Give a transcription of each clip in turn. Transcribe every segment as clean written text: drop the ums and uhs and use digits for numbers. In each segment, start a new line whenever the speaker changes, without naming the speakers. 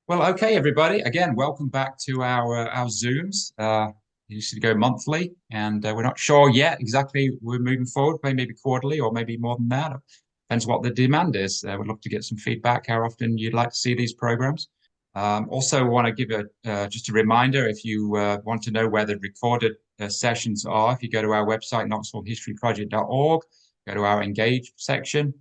Well, okay, everybody. Again, welcome back to our Zooms. It used to go monthly, and we're not sure yet exactly we're moving forward. Maybe quarterly, or maybe more than that. Depends what the demand is. We'd love to get some feedback. How often you'd like to see these programs? Also, want to give just a reminder if you want to know where the recorded sessions are. If you go to our website, knoxvillehistoryproject.org, go to our Engage section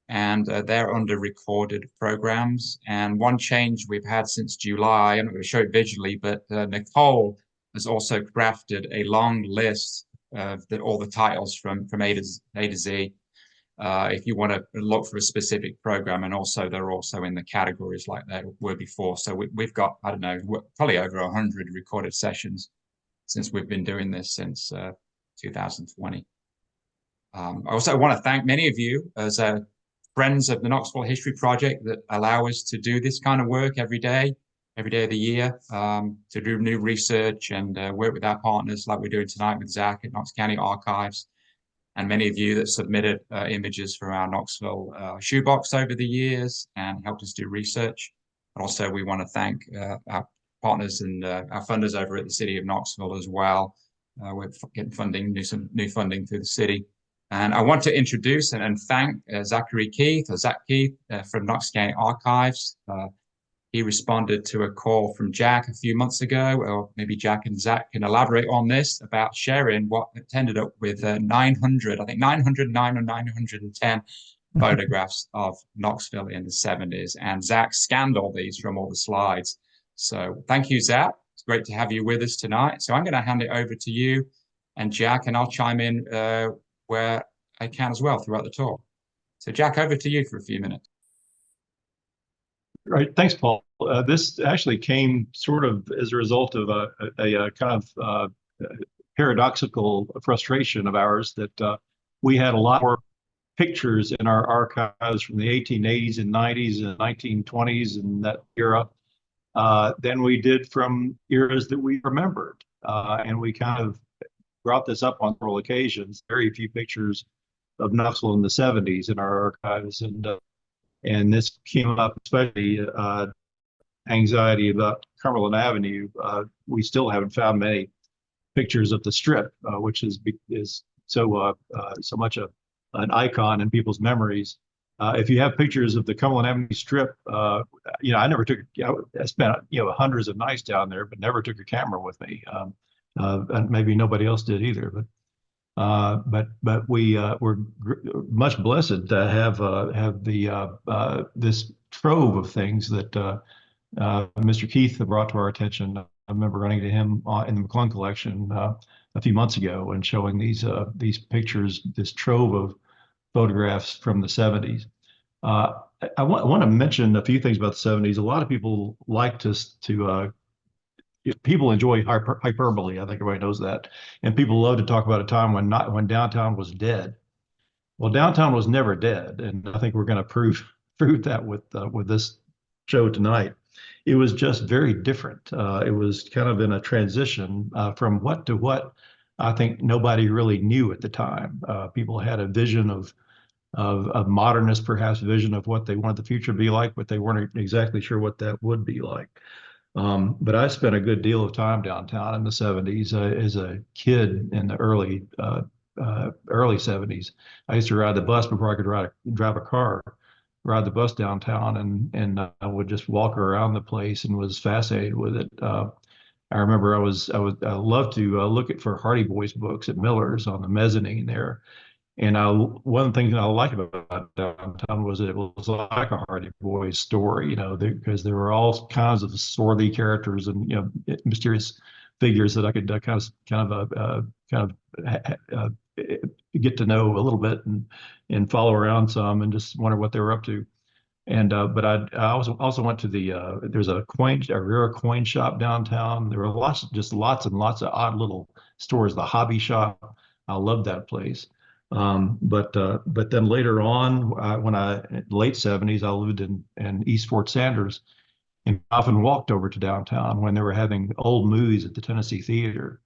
and they're under recorded programs. And one change we've had since July, I'm not going to show it visually, but Nicole has also crafted a long list of all the titles from A to Z. If you want to look for a specific program, and also they're also in the categories like they were before. So we've got, I don't know, probably over 100 recorded sessions since we've been doing this since 2020. I also want to thank many of you as friends of the Knoxville History Project that allow us to do this kind of work every day of the year, to do new research and work with our partners like we're doing tonight with Zach at Knox County Archives, and many of you that submitted images from our Knoxville shoebox over the years and helped us do research. But also we want to thank our partners and our funders over at the City of Knoxville as well. We're getting funding, some new funding through the city. And I want to introduce and thank Zachary Keith, or Zach Keith, from Knox County Archives. He responded to a call from Jack a few months ago, or maybe Jack and Zach can elaborate on this, about sharing what ended up with 900, I think 909 or 910 photographs of Knoxville in the 70s. And Zach scanned all these from all the slides. So thank you, Zach. It's great to have you with us tonight. So I'm going to hand it over to you and Jack, and I'll chime in where I can as well throughout the talk. So Jack, over to you for a few minutes.
Right. Thanks, Paul. This actually came sort of as a result of a kind of paradoxical frustration of ours that we had a lot more pictures in our archives from the 1880s and 90s and 1920s and that era than we did from eras that we remembered. And we kind of brought this up on several occasions. Very few pictures of Knoxville in the 70s in our archives, and this came up, especially anxiety about Cumberland Avenue. We still haven't found many pictures of the Strip, which is so much an icon in people's memories. If you have pictures of the Cumberland Avenue Strip, I never took. I spent hundreds of nights down there, but never took a camera with me. And maybe nobody else did either. But we were much blessed to have the this trove of things that Mr. Keith brought to our attention. I remember running to him in the McClung collection a few months ago and showing these pictures, this trove of photographs from the 70s. I want to mention a few things about the 70s. A lot of people like to people enjoy hyperbole. I think everybody knows that, and people love to talk about a time when downtown was dead. Well, downtown was never dead, and I think we're going to prove that with this show tonight. It was just very different. It was kind of in a transition from what to what. I think nobody really knew at the time. People had a vision of modernist, perhaps, vision of what they wanted the future to be like, but they weren't exactly sure what that would be like. But I spent a good deal of time downtown in the 70s as a kid in the early 70s. I used to ride the bus before I could drive a car, ride the bus downtown, and I would just walk around the place and was fascinated with it. I remember I loved to look for Hardy Boys books at Miller's on the mezzanine there. And one of the things that I like about downtown was it was like a Hardy Boys story, because there were all kinds of swarthy characters and mysterious figures that I could get to know a little bit and follow around some and just wonder what they were up to. And but I also went to there's a rare coin shop downtown. There were lots and lots of odd little stores. The hobby shop, I loved that place. But then later on, late 70s, I lived in East Fort Sanders, and often walked over to downtown when they were having old movies at the Tennessee Theater.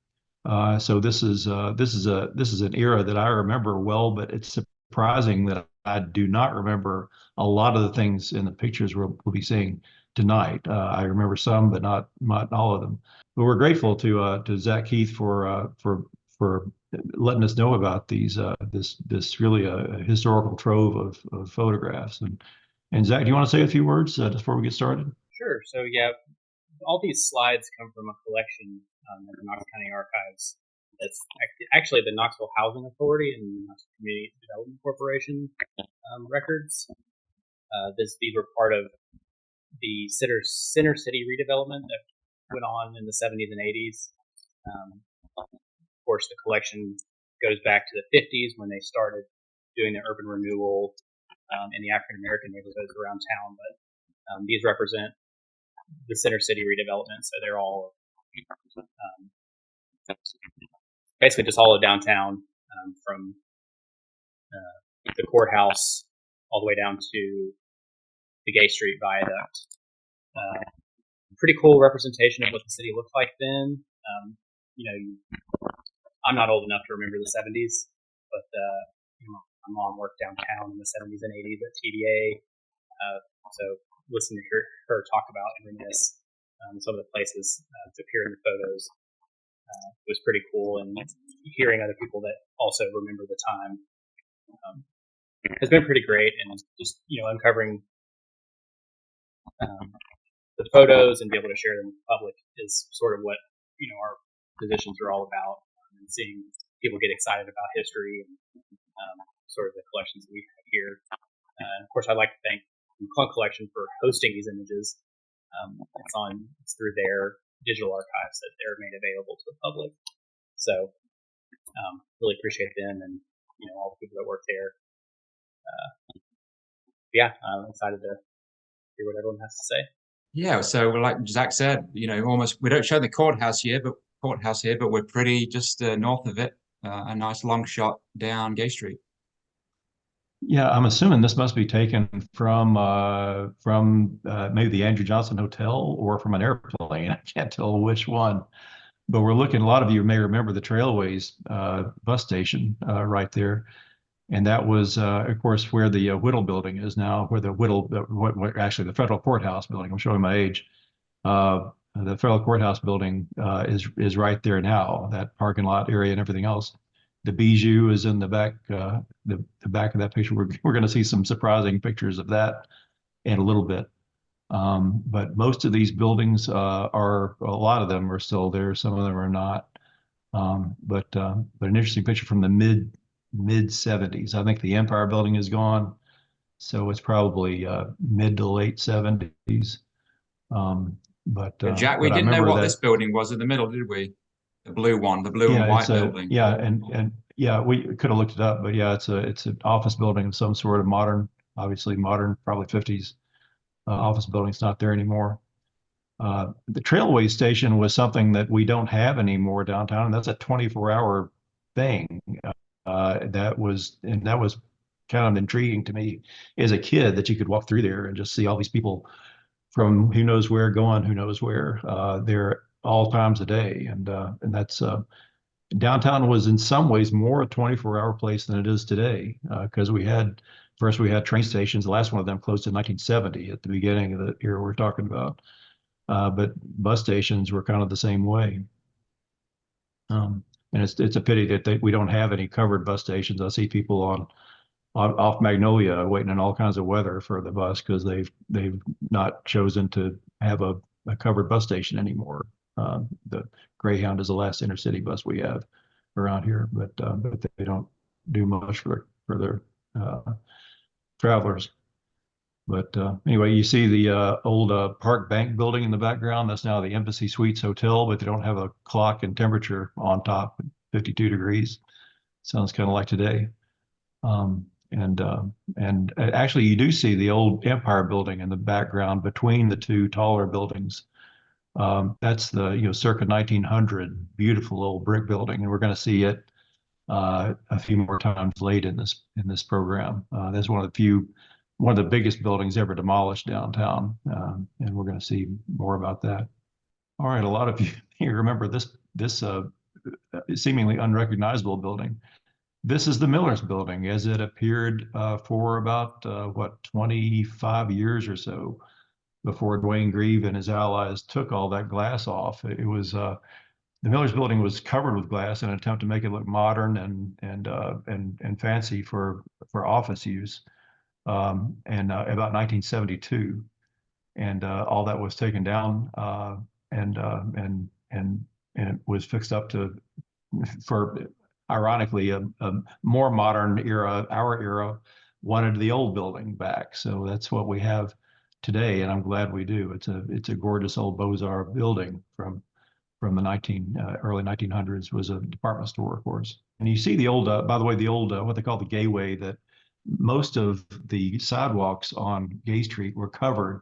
So this is an era that I remember well, but it's surprising that I do not remember a lot of the things in the pictures we'll be seeing tonight. I remember some, but not all of them. But we're grateful to Zach Keith for letting us know about this really a historical trove of photographs. And Zach, do you want to say a few words just before we get started?
Sure. So yeah, all these slides come from a collection in the Knox County Archives. That's actually the Knoxville Housing Authority and the Knoxville Community Development Corporation records. These were part of the Center City redevelopment that went on in the 70s and 80s. Of course, the collection goes back to the 50s when they started doing the urban renewal in the African American neighborhoods around town. But these represent the Center City redevelopment, so they're all basically just all of downtown, from the courthouse all the way down to the Gay Street Viaduct. Pretty cool representation of what the city looked like then. I'm not old enough to remember the 70s, but my mom worked downtown in the 70s and 80s at TDA, so listening to her talk about and reminisce some of the places that appear in the photos was pretty cool, and hearing other people that also remember the time has been pretty great, and just uncovering the photos and be able to share them with the public is sort of what our positions are all about, and seeing people get excited about history and sort of the collections that we have here. And of course, I'd like to thank the McClung Collection for hosting these images. It's through their digital archives that they're made available to the public. So really appreciate them and all the people that work there. I'm excited to hear what everyone has to say.
Yeah, so like Zach said, almost we don't show the courthouse here, but we're pretty just north of it, a nice long shot down Gay Street.
Yeah, I'm assuming this must be taken from maybe the Andrew Johnson Hotel or from an airplane. I can't tell which one, but we're looking. A lot of you may remember the Trailways bus station right there, and that was, of course, where the Whittle building is now, where actually the federal courthouse building. I'm showing my age. The federal courthouse building is right there now. That parking lot area and everything else. The Bijou is in the back, the back of that picture. We're going to see some surprising pictures of that in a little bit. But most of these buildings a lot of them are still there. Some of them are not. But an interesting picture from the mid 70s. I think the Empire Building is gone, so it's probably mid to late 70s.
Jack, we didn't know what this building was in the middle, did we? The blue one, the blue and white building.
Yeah, and yeah, we could have looked it up, but yeah, it's an office building of some sort of modern, probably 50s office building. It's not there anymore. The Trailway station was something that we don't have anymore downtown, and that's a 24-hour thing. That was kind of intriguing to me as a kid, that you could walk through there and just see all these people from who knows where going who knows where there all times a day, and that's downtown was in some ways more a 24-hour place than it is today, because we had train stations. The last one of them closed in 1970 at the beginning of the era we're talking about, but bus stations were kind of the same way. And it's a pity that we don't have any covered bus stations. I see people off Magnolia waiting in all kinds of weather for the bus because they've not chosen to have a covered bus station anymore. The Greyhound is the last intercity bus we have around here, but they don't do much for their travelers. But anyway, you see the old Park Bank building in the background. That's now the Embassy Suites Hotel, but they don't have a clock and temperature on top, 52 degrees. Sounds kind of like today. And actually, you do see the old Empire Building in the background between the two taller buildings. That's the circa 1900 beautiful old brick building, and we're going to see it a few more times late in this program. That's one of the biggest buildings ever demolished downtown, and we're going to see more about that. All right, a lot of you remember this seemingly unrecognizable building. This is the Miller's Building, as it appeared for about 25 years or so. before Dwayne Grieve and his allies took all that glass off. It was the Miller's building was covered with glass in an attempt to make it look modern and fancy for office use. And about 1972, and all that was taken down and it was fixed up to for ironically a more modern era. Our era wanted the old building back, so that's what we have today, and I'm glad we do. It's a gorgeous old Beaux-Arts building from the early 1900s. Was a department store, of course. And you see the old, by the way, the old what they call the gayway, that most of the sidewalks on Gay Street were covered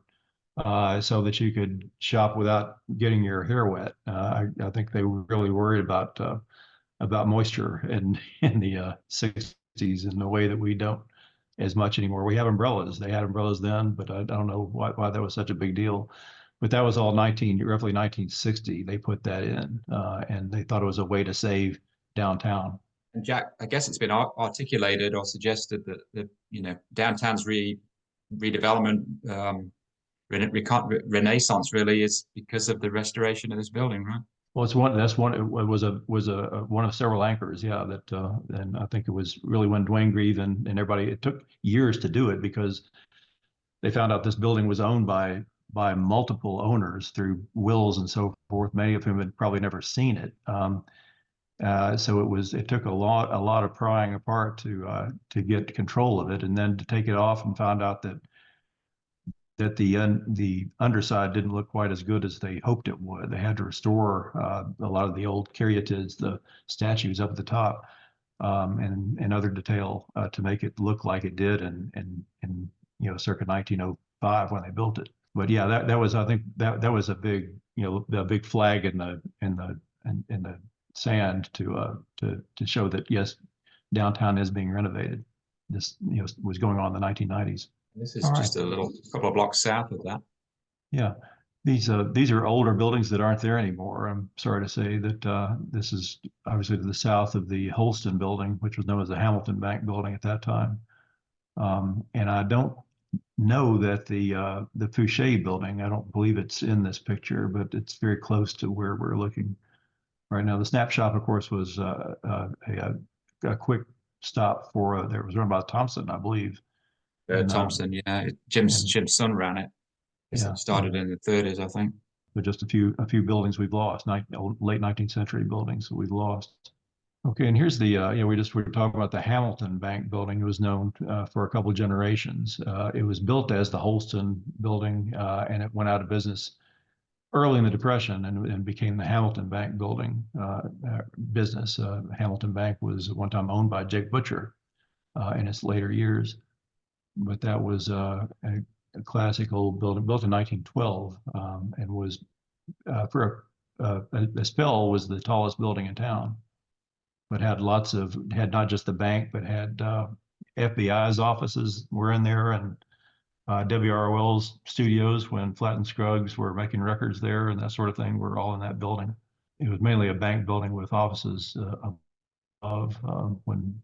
so that you could shop without getting your hair wet. I think they were really worried about moisture in the 60s in a way that we don't as much anymore. We have umbrellas. They had umbrellas then, but I don't know why that was such a big deal. But that was all roughly 1960. They put that in, and they thought it was a way to save downtown.
And Jack, I guess it's been articulated or suggested that downtown's redevelopment, renaissance really is because of the restoration of this building, right?
Well, it's one. That's one. It was one of several anchors. Yeah, that and I think it was really when Dwayne Grieve and everybody. It took years to do it because they found out this building was owned by multiple owners through wills and so forth. Many of whom had probably never seen it. So it took a lot of prying apart to get control of it, and then to take it off and found out that the underside didn't look quite as good as they hoped it would. They had to restore a lot of the old caryatids, the statues up at the top, and other detail to make it look like it did in circa 1905 when they built it. But yeah, that was, I think that was a big a big flag in the sand to show that yes, downtown is being renovated. This was going on in the 1990s.
This is just a little couple of blocks south of that.
Yeah, these are older buildings that aren't there anymore. I'm sorry to say that this is obviously to the south of the Holston building, which was known as the Hamilton Bank building at that time. And I don't know that the Fouché building, I don't believe it's in this picture, but it's very close to where we're looking right now. The snapshot, of course, was a quick stop for there was run by Thompson, I believe.
Thompson, yeah, Jim's son ran it. It started in the 30s, I think.
But just a few buildings we've lost, late 19th century buildings that we've lost. Okay, and here's the we were talking about the Hamilton Bank building. It was known for a couple of generations. It was built as the Holston building, and it went out of business early in the Depression and became the Hamilton Bank building business. Hamilton Bank was one time owned by Jake Butcher in its later years. But that was a classic old building built in 1912 and was for a spell was the tallest building in town, but had not just the bank, but had FBI's offices were in there, and WROL's studios when Flatt and Scruggs were making records there and that sort of thing were all in that building. It was mainly a bank building with offices above when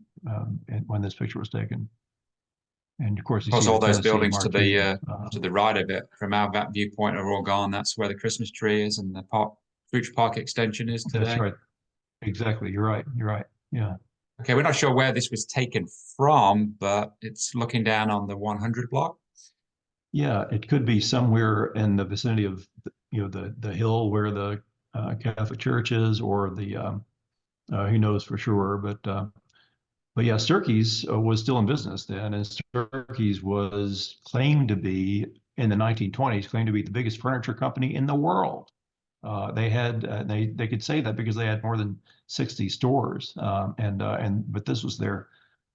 this picture was taken. And of course,
all those buildings to the right of it, from our viewpoint, are all gone. That's where the Christmas tree is, and the Future Park extension is today.
That's right. Exactly. You're right. Yeah.
Okay, we're not sure where this was taken from, but it's looking down on the 100 block.
Yeah, it could be somewhere in the vicinity of the hill where the Catholic Church is, or the who knows for sure, but yeah, Sturkey's was still in business then, and Sturkey's was claimed to be in the 1920s the biggest furniture company in the world. They had they could say that because they had more than 60 stores, but this was their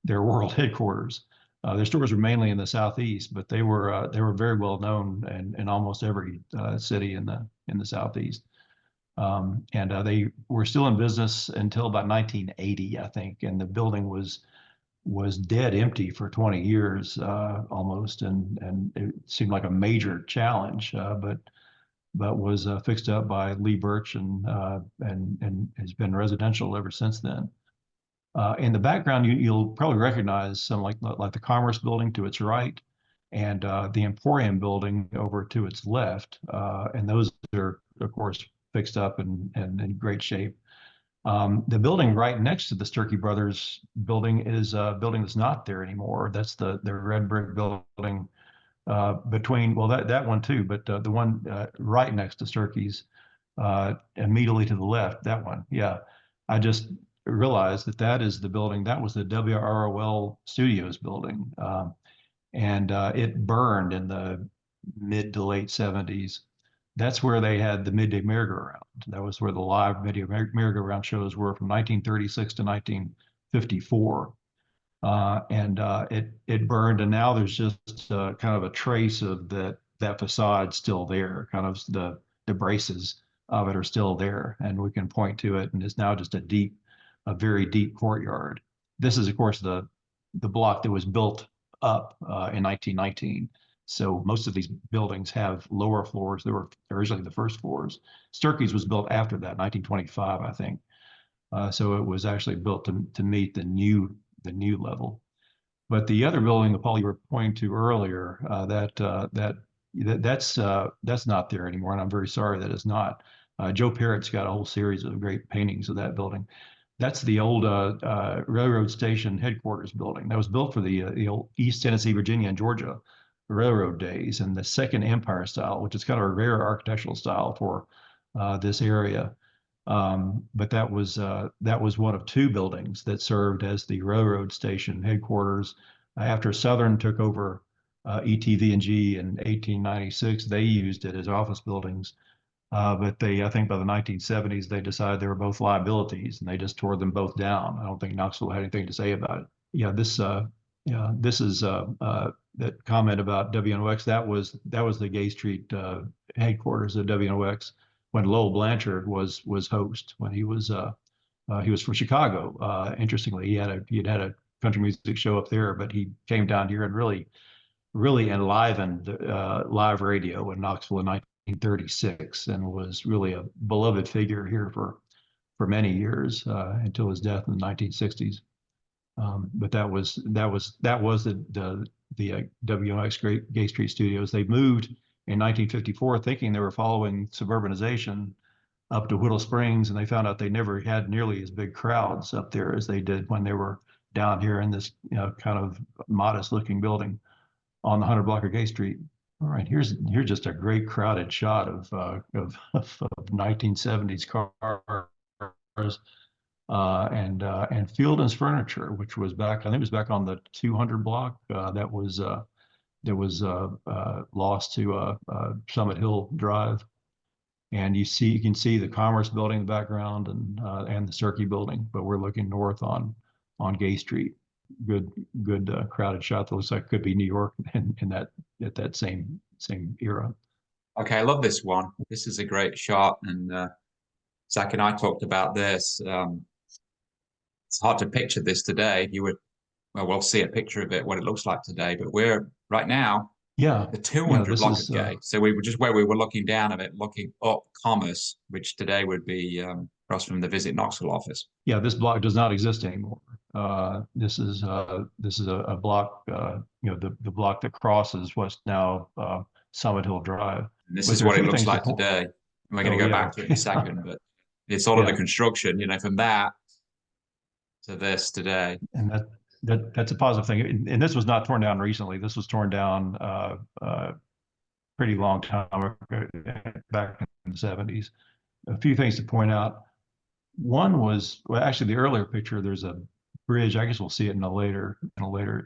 world headquarters. Their stores were mainly in the Southeast, but they were very well known in almost every city in the Southeast. And they were still in business until about 1980, I think, and the building was dead empty for 20 years almost, and it seemed like a major challenge, but was fixed up by Lee Birch and has been residential ever since then. In the background, you'll probably recognize some like the Commerce Building to its right, and the Emporium building over to its left. And those are, of course, fixed up and in great shape. The building right next to the Sturkey Brothers building is a building that's not there anymore. That's the red brick building between, well, that one too, but the one right next to Sturkey's, immediately to the left, that one. Yeah, I just realized that is the building, that was the WROL Studios building. And it burned in the mid to late 70s. That's where they had the Midday Merry-Go-Round. That was where the live Midday Merry-Go-Round shows were from 1936 to 1954. And it burned, and now there's just kind of a trace of that facade still there. Kind of the braces of it are still there, and we can point to it. And it's now just a very deep courtyard. This is, of course, the block that was built up in 1919. So most of these buildings have lower floors. They were originally the first floors. Sturkey's was built after that, 1925, I think. So it was actually built to meet the new level. But the other building, Paul, you were pointing to earlier, that's not there anymore, and I'm very sorry that it's not. Joe Parrott's got a whole series of great paintings of that building. That's the old railroad station headquarters building. That was built for the old East Tennessee, Virginia, and Georgia railroad days, and the Second Empire style, which is kind of a rare architectural style for this area. But that was one of two buildings that served as the railroad station headquarters. After Southern took over ETV&G in 1896, they used it as office buildings. But I think by the 1970s, they decided they were both liabilities, and they just tore them both down. I don't think Knoxville had anything to say about it. Yeah, this is that comment about WNOX. That was the Gay Street headquarters of WNOX when Lowell Blanchard was host, when he was from Chicago. Interestingly, he had a country music show up there, but he came down here and really enlivened live radio in Knoxville in 1936, and was really a beloved figure here for many years until his death in the 1960s. But that was the WNOX Gay Street Studios. They moved in 1954, thinking they were following suburbanization up to Whittle Springs, and they found out they never had nearly as big crowds up there as they did when they were down here in this kind of modest-looking building on the 100 block of Gay Street. All right, here's just a great crowded shot of 1970s cars and Field & Furniture, which was back, I think it was back on the 200 block. That was lost to Summit Hill Drive, and you can see the Commerce Building in the background and the Sturkey Building, but we're looking north on Gay Street. Good crowded shot that looks like it could be New York at that same era.
Okay, I love this one. This is a great shot, and Zach and I talked about this. It's hard to picture this today. We'll see a picture of it, what it looks like today, but we're right now, the 200 block of Gay. So we were just where we were looking down at it, looking up Commerce, which today would be across from the Visit Knoxville office.
Yeah, this block does not exist anymore. This is a block, the block that crosses what's now Summit Hill Drive.
And this is what it looks like today. And we're going to go back to it in a second, but it's all of the construction, from that to this today.
And that's a positive thing. And this was not torn down recently. This was torn down pretty long time ago, back in the 70s. A few things to point out. One was, well, actually the earlier picture, there's a bridge. I guess we'll see it in a later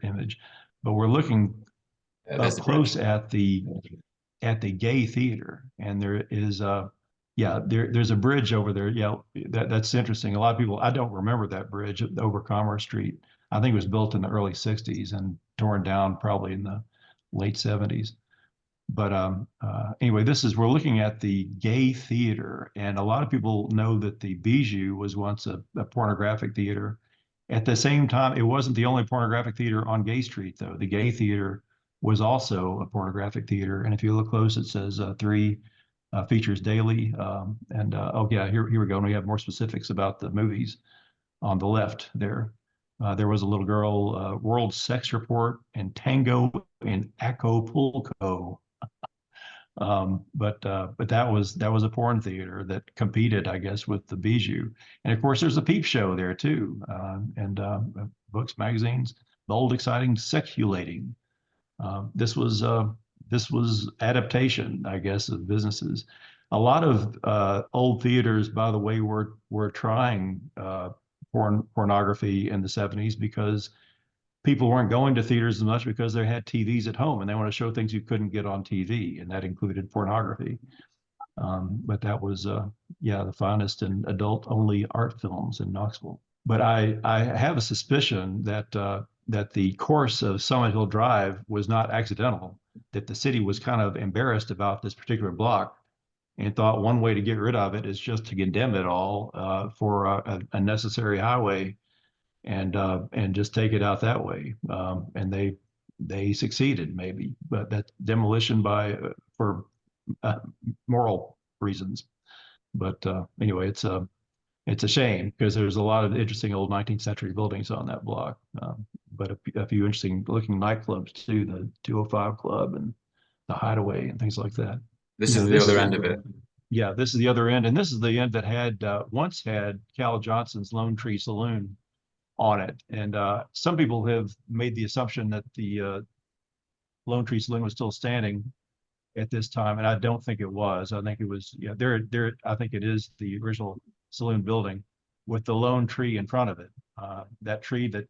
image, but we're looking up close at the Gay Theater, and there is there's a bridge over there. Yeah, that's interesting. A lot of people, I don't remember that bridge over Commerce Street. I think it was built in the early 60s and torn down probably in the late 70s. But anyway, we're looking at the Gay Theater, and a lot of people know that the Bijou was once a pornographic theater. At the same time, it wasn't the only pornographic theater on Gay Street, though. The Gay Theater was also a pornographic theater, and if you look close, it says 3 features daily. Here we go. And we have more specifics about the movies on the left there. There was a little girl, World Sex Report, and Tango in Acapulco. But that was a porn theater that competed, I guess, with the Bijou. And of course, there's a peep show there too, and books, magazines, bold, exciting, sexulating. This was adaptation, I guess, of businesses. A lot of old theaters, by the way, were trying pornography in the 70s because people weren't going to theaters as much because they had TVs at home and they want to show things you couldn't get on TV, and that included pornography. But that was, yeah, the finest in adult-only art films in Knoxville. But I have a suspicion that that the course of Summit Hill Drive was not accidental, that the city was kind of embarrassed about this particular block and thought one way to get rid of it is just to condemn it all for a necessary highway and just take it out that way. And they succeeded maybe, but that demolition for moral reasons. But anyway, it's a shame because there's a lot of interesting old 19th century buildings on that block, but a few interesting looking nightclubs too, the 205 Club and the Hideaway and things like that.
This is the other end of it.
Yeah, this is the other end, and this is the end that had once had Cal Johnson's Lone Tree Saloon on it. And some people have made the assumption that the Lone Tree Saloon was still standing at this time, and I don't think it was. I think it was, yeah, I think it is the original saloon building with the lone tree in front of it. That tree that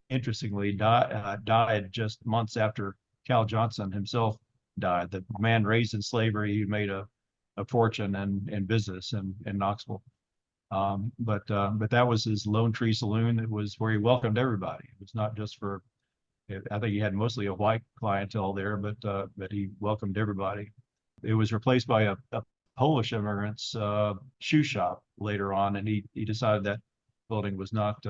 interestingly died just months after Cal Johnson himself died. The man raised in slavery, he made a fortune in business in Knoxville. But that was his Lone Tree Saloon. It was where he welcomed everybody. It was not just for, I think he had mostly a white clientele there, but he welcomed everybody. It was replaced by a Polish immigrant's shoe shop later on, and he decided that building was not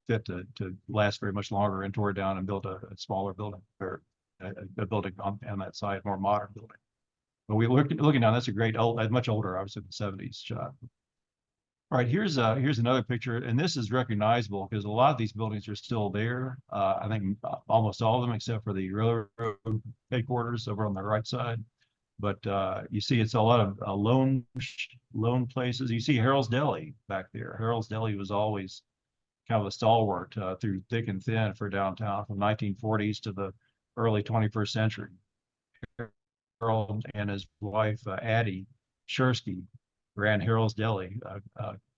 fit to last very much longer and tore it down and built a smaller building, or a building on that side, more modern building. But we looking down, that's a great much older, obviously the 70s shot. All right, here's another picture, and this is recognizable because a lot of these buildings are still there. I think almost all of them, except for the railroad headquarters over on the right side. But you see, it's a lot of lone places. You see Harold's Deli back there. Harold's Deli was always kind of a stalwart through thick and thin for downtown from 1940s to the early 21st century. Harold and his wife Addie Shersky ran Harold's Deli,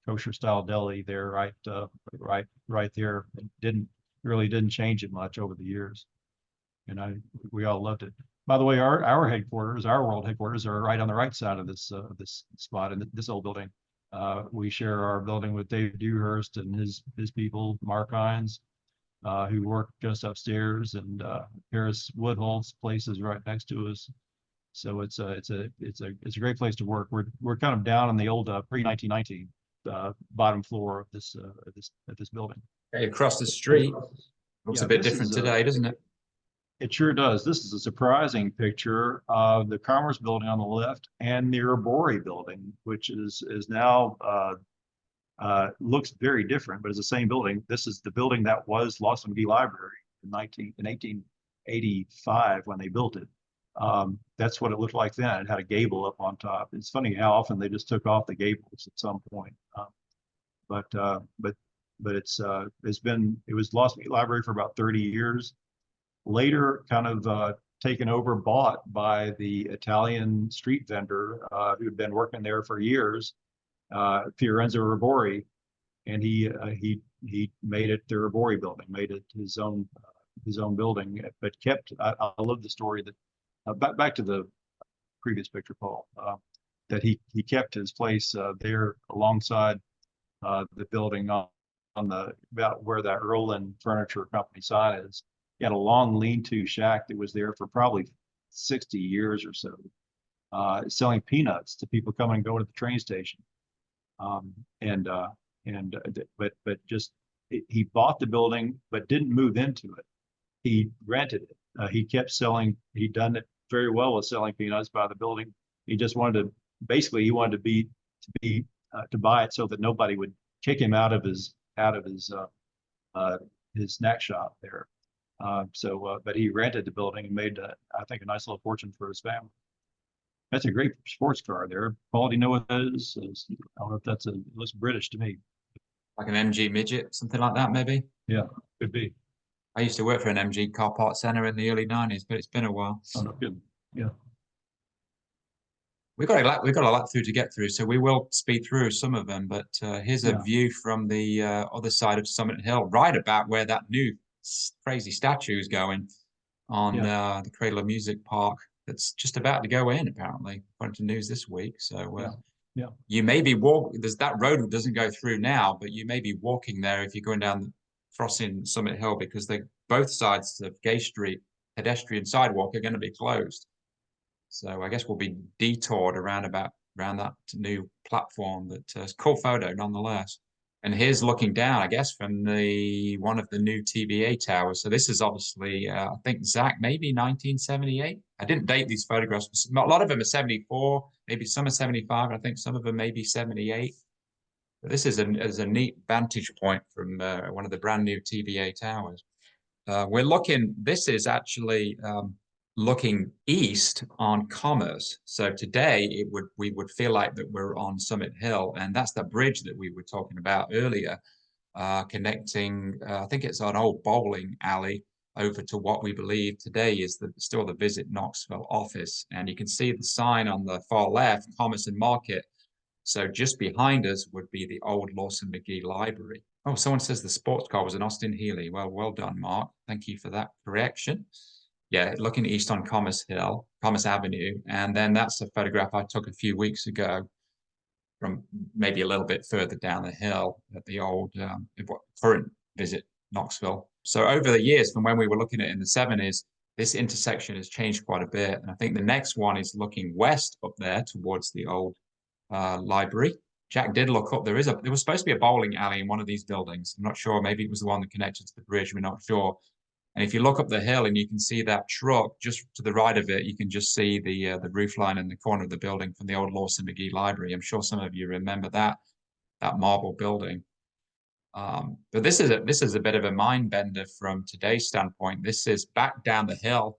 kosher style deli there, right there. It didn't change it much over the years, and we all loved it. By the way, our headquarters, our world headquarters, are right on the right side of this spot in this old building. We share our building with Dave Dewhurst and his people, Mark Hines, who work just upstairs, and Harris Woodhull's place is right next to us. So it's a great place to work. We're kind of down in the old pre-1919 bottom floor of this building.
Hey, across the street looks a bit different today, doesn't it?
It sure does. This is a surprising picture of the Commerce Building on the left and the Urbori Building, which is now looks very different, but it's the same building. This is the building that was Lawson McGee Library in 1885 when they built it. That's what it looked like then. It had a gable up on top. It's funny how often they just took off the gables at some point. But it was Lawson McGee Library for about 30 years. Later, kind of taken over, bought by the Italian street vendor who had been working there for years, Fiorenzo Urbori, and he made it the Urbori Building, made it his own building, but kept. I love the story that back to the previous picture, Paul, that he kept his place there alongside the building on the about where that Erlin Furniture Company sign is. He had a long lean-to shack that was there for probably 60 years or so, selling peanuts to people coming and going to the train station. But he bought the building, but didn't move into it. He rented it. He kept selling. He'd done it very well with selling peanuts by the building. He just wanted to, basically, he wanted to buy it so that nobody would kick him out of his out of his snack shop there. But he rented the building and made, I think, a nice little fortune for his family. That's a great sports car there. Paul, do you know what that is? I don't know if it looks British to me.
Like an MG midget, something like that, maybe.
Yeah, could be.
I used to work for an MG car part center in the early 90s, but it's been a while.
Oh, no kidding. Yeah.
We've got a lot through to get through, so we will speed through some of them. But here's a view from the other side of Summit Hill, right about where that new crazy statue is going on the Cradle of Music Park. That's just about to go in, apparently, according to news this week. So you may be there's that road that doesn't go through now, but you may be walking there if you're going down crossing Summit Hill, because both sides of Gay Street pedestrian sidewalk are going to be closed. So I guess we'll be detoured around that new platform. It's a cool photo nonetheless. And here's looking down, I guess, from one of the new TVA towers. So this is obviously, I think, Zach, maybe 1978. I didn't date these photographs. A lot of them are 74, maybe some are 75. I think some of them may be 78. But this is a neat vantage point from one of the brand new TVA towers. This is actually looking east on Commerce. So today we would feel like that we're on Summit Hill, and that's the bridge that we were talking about earlier, connecting, I think it's an old bowling alley over to what we believe today is still the Visit Knoxville office. And you can see the sign on the far left, Commerce and Market. So just behind us would be the old Lawson McGee Library. Oh, someone says the sports car was an Austin Healey. Well done, Mark. Thank you for that correction. Yeah, looking east on Commerce Avenue. And then that's a photograph I took a few weeks ago from maybe a little bit further down the hill at the old current Visit Knoxville. So over the years, from when we were looking at it in the 70s, this intersection has changed quite a bit. And I think the next one is looking west up there towards the old library. Jack did look up. There was supposed to be a bowling alley in one of these buildings. I'm not sure. Maybe it was the one that connected to the bridge. We're not sure. And if you look up the hill and you can see that truck just to the right of it, you can just see the roof line in the corner of the building from the old Lawson McGee Library. I'm sure some of you remember that marble building. But this is a bit of a mind bender from today's standpoint. This is back down the hill.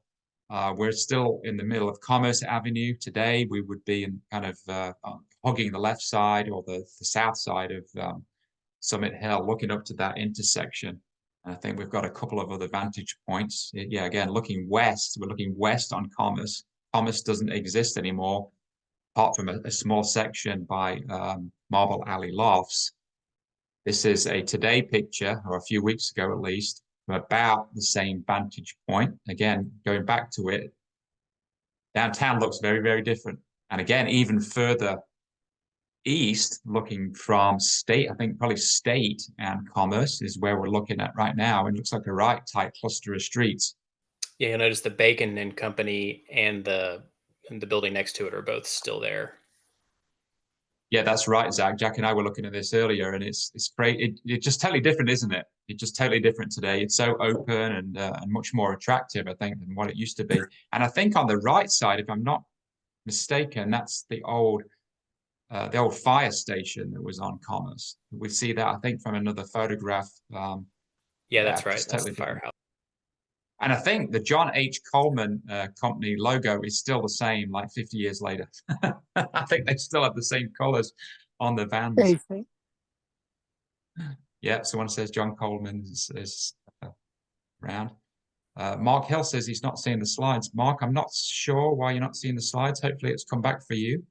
We're still in the middle of Commerce Avenue today. We would be in kind of hugging the left side or the south side of Summit Hill, looking up to that intersection. And I think we've got a couple of other vantage points. Yeah, again, looking west, we're looking west on Commerce. Commerce doesn't exist anymore, apart from a small section by Marble Alley Lofts. This is a today picture, or a few weeks ago at least, from about the same vantage point. Again, going back to it, downtown looks very, very different. And again, even further east, looking from State, I think probably State and Commerce is where we're looking at right now. It looks like a right tight cluster of streets.
Yeah, you'll notice the Bacon and Company and the building next to it are both still there.
Yeah, that's right, Zach. Jack and I were looking at this earlier, and it's great. It's just totally different, isn't it? It's just totally different today. It's so open and much more attractive, I think, than what it used to be. And I think on the right side, if I'm not mistaken, that's the old fire station that was on Commerce. We see that, I think, from another photograph.
Yeah, that's right. That's the firehouse.
And I think the John H. Coleman company logo is still the same, like 50 years later. I think they still have the same colors on the vans.
Basically.
Yeah, someone says John Coleman is around. Mark Hill says he's not seeing the slides. Mark, I'm not sure why you're not seeing the slides. Hopefully it's come back for you.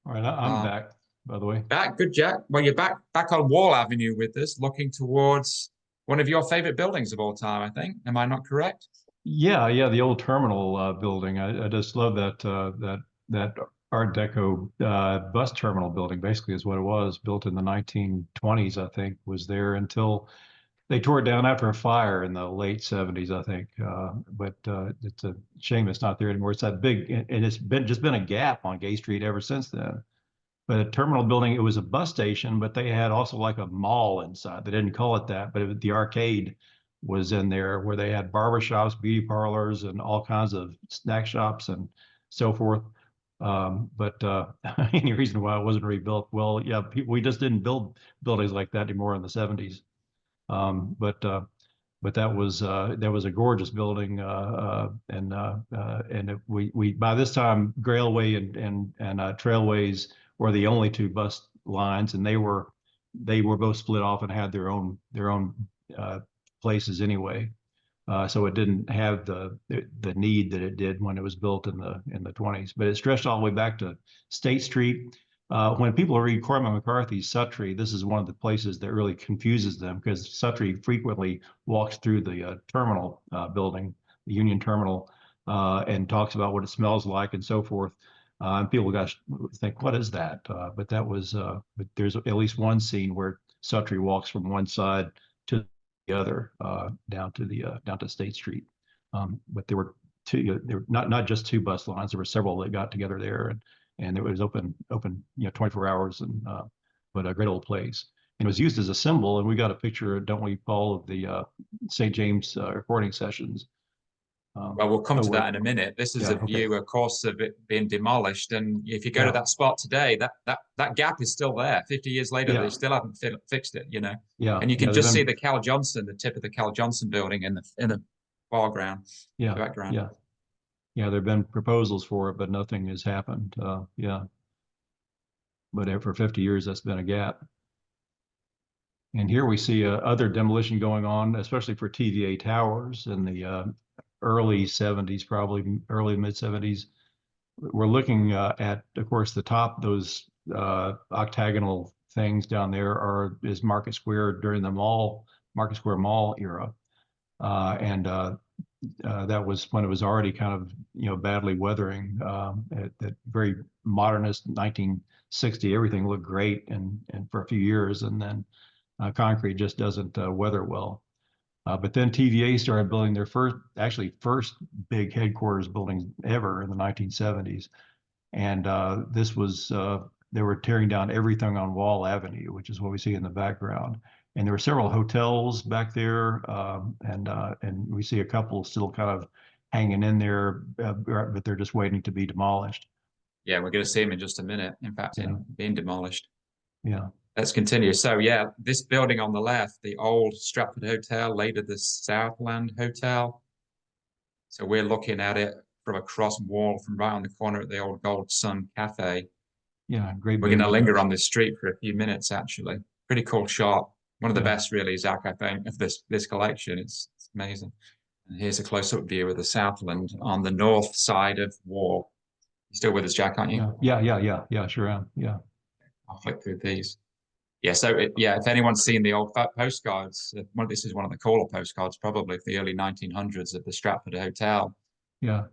All right, I'm back, by the way.
Back, good, Jack. Well, you're back on Wall Avenue with us, looking towards one of your favorite buildings of all time, I think. Am I not correct?
Yeah, the old terminal building. I just love that that Art Deco bus terminal building. Basically, is what it was. Built in the 1920s, I think, was there until they tore it down after a fire in the late 70s, I think. But it's a shame it's not there anymore. It's that big, and it's just been a gap on Gay Street ever since then. But a terminal building, it was a bus station, but they had also like a mall inside. They didn't call it that, but the arcade was in there where they had barbershops, beauty parlors, and all kinds of snack shops and so forth. But any reason why it wasn't rebuilt? Well, yeah, we just didn't build buildings like that anymore in the 70s. But that was a gorgeous building, we by this time Grailway and Trailways were the only two bus lines, and they were both split off and had their own places anyway. So it didn't have the need that it did when it was built in the 20s. But it stretched all the way back to State Street. When people read Cormac McCarthy's Suttree, this is one of the places that really confuses them, because Suttree frequently walks through the terminal building, the Union Terminal, and talks about what it smells like and so forth. And people got to think, what is that? But there's at least one scene where Suttree walks from one side to the other, down to State Street. But there were not just two bus lines. There were several that got together there, and it was open 24 hours, but a great old place. And it was used as a symbol. And we got a picture, don't we, Paul, of the St. James recording sessions.
Well, we'll come to that in a minute. This is a view, of course, of it being demolished. And if you go to that spot today, that gap is still there. 50 years later, they still haven't fixed it,
Yeah.
And you can just see the Cal Johnson, the tip of the Cal Johnson building in the foreground, background.
Yeah. There have been proposals for it, but nothing has happened. But for 50 years, that's been a gap. And here we see other demolition going on, especially for TVA towers in the early 70s, probably early mid 70s. We're looking at, of course, the top, those octagonal things down there is Market Square during the Market Square Mall era. That was when it was already kind of, badly weathering. That very modernist 1960, everything looked great and for a few years, and then concrete just doesn't weather well. But then TVA started building their first big headquarters building ever in the 1970s. And this was, they were tearing down everything on Wall Avenue, which is what we see in the background. And there were several hotels back there, and we see a couple still kind of hanging in there, but they're just waiting to be demolished.
Yeah, we're going to see them in just a minute. In fact, being demolished.
Yeah.
Let's continue. So this building on the left, the old Stratford Hotel, later the Southland Hotel. So we're looking at it from across wall, from right on the corner at the old Gold Sun Cafe.
Yeah, great.
We're going to linger on this street for a few minutes, actually. Pretty cool shot. One of the best, really, Zach, I think, of this collection. It's amazing. And here's a close-up view of the Southland on the north side of Wall. You're still with us, Jack, aren't you?
Yeah, sure am. Yeah.
I'll flick through these. Yeah, so if anyone's seen the old postcards, this is one of the caller postcards, probably of the early 1900s of the Stratford Hotel.
Yeah.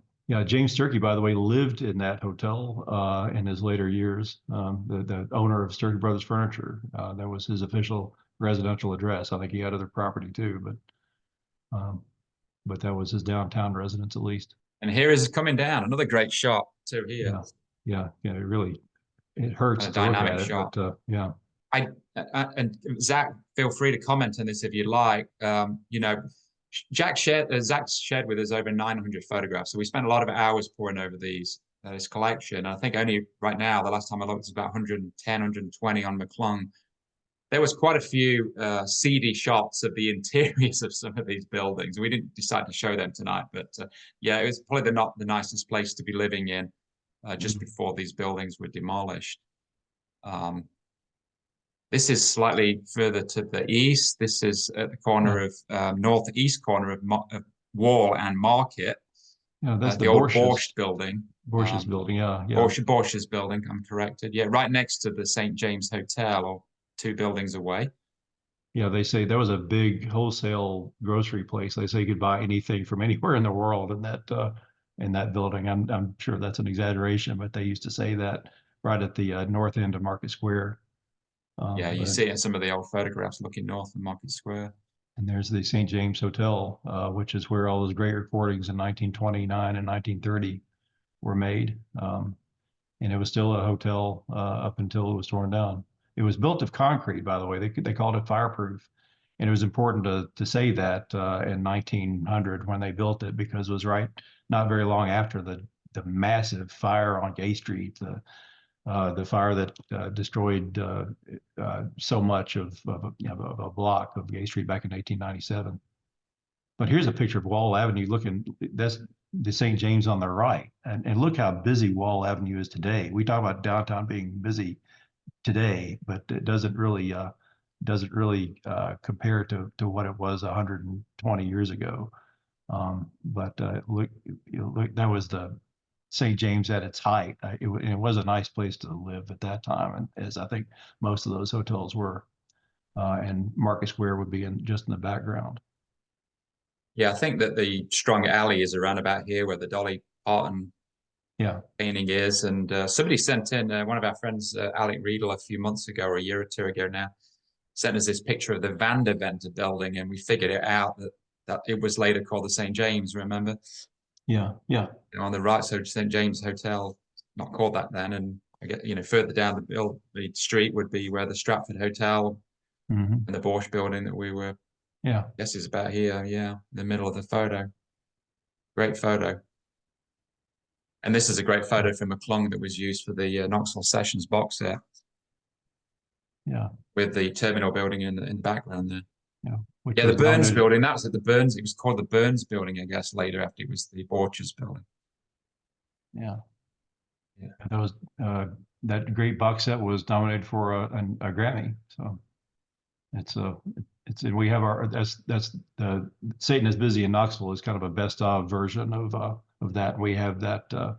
James Sturkey, by the way, lived in that hotel in his later years. The owner of Sturkey Brothers Furniture, that was his official residential address. I think he had other property too, but that was his downtown residence at least.
And here is coming down, another great shot too here.
Yeah. It hurts to look at it, but yeah.
And Zach, feel free to comment on this if you'd like. Zach shared with us over 900 photographs, so we spent a lot of hours poring over this collection. I think only right now, the last time I looked, it's about 110, 120 on McClung. There was quite a few seedy shots of the interiors of some of these buildings. We didn't decide to show them tonight, but it was probably not the nicest place to be living in just before these buildings were demolished. This is slightly further to the east. This is at the corner of northeast corner of Wall and Market.
Yeah, that's
the old Borscht building.
Borsch's building, yeah.
Borsch's building, I'm corrected. Yeah, right next to the St. James Hotel, or 2 buildings away.
Yeah, they say there was a big wholesale grocery place. They say you could buy anything from anywhere in the world in that building. I'm sure that's an exaggeration, but they used to say that right at the north end of Market Square.
You see it in some of the old photographs looking north of Market Square.
And there's the St. James Hotel, which is where all those great recordings in 1929 and 1930 were made. And it was still a hotel up until it was torn down. It was built of concrete, by the way. They called it fireproof. And it was important to say that in 1900 when they built it, because it was not very long after the massive fire on Gay Street, the fire that destroyed so much of a block of Gay Street back in 1897. But here's a picture of Wall Avenue looking, that's the St. James on the right. And look how busy Wall Avenue is today. We talk about downtown being busy today, but it doesn't really compare to what it was 120 years ago. Look, that was the St. James at its height. It was a nice place to live at that time, and as I think most of those hotels were. And Market Square would be just in the background.
Yeah, I think that the Strong Alley is around about here where the Dolly Parton painting is. And somebody sent in, one of our friends, Alec Riedel, a few months ago or a year or two ago now, sent us this picture of the Vanderventer building, and we figured it out that it was later called the St. James, remember?
Yeah.
On the right, so St. James Hotel, not called that then. And I get, further down the street would be where the Stratford Hotel and the Borsch building that we were.
Yeah.
I guess it's about here. Yeah, in the middle of the photo. Great photo. And this is a great photo from McClung that was used for the Knoxville Sessions box set.
Yeah.
With the terminal building in the background there.
Yeah.
Yeah, the Burns building. That was at the Burns. It was called the Burns building, I guess, later after it was the Borchers building.
Yeah. That was that great box set was nominated for a Grammy. So it's and we have that's the Satan is Busy in Knoxville is kind of a best of version of that. We have that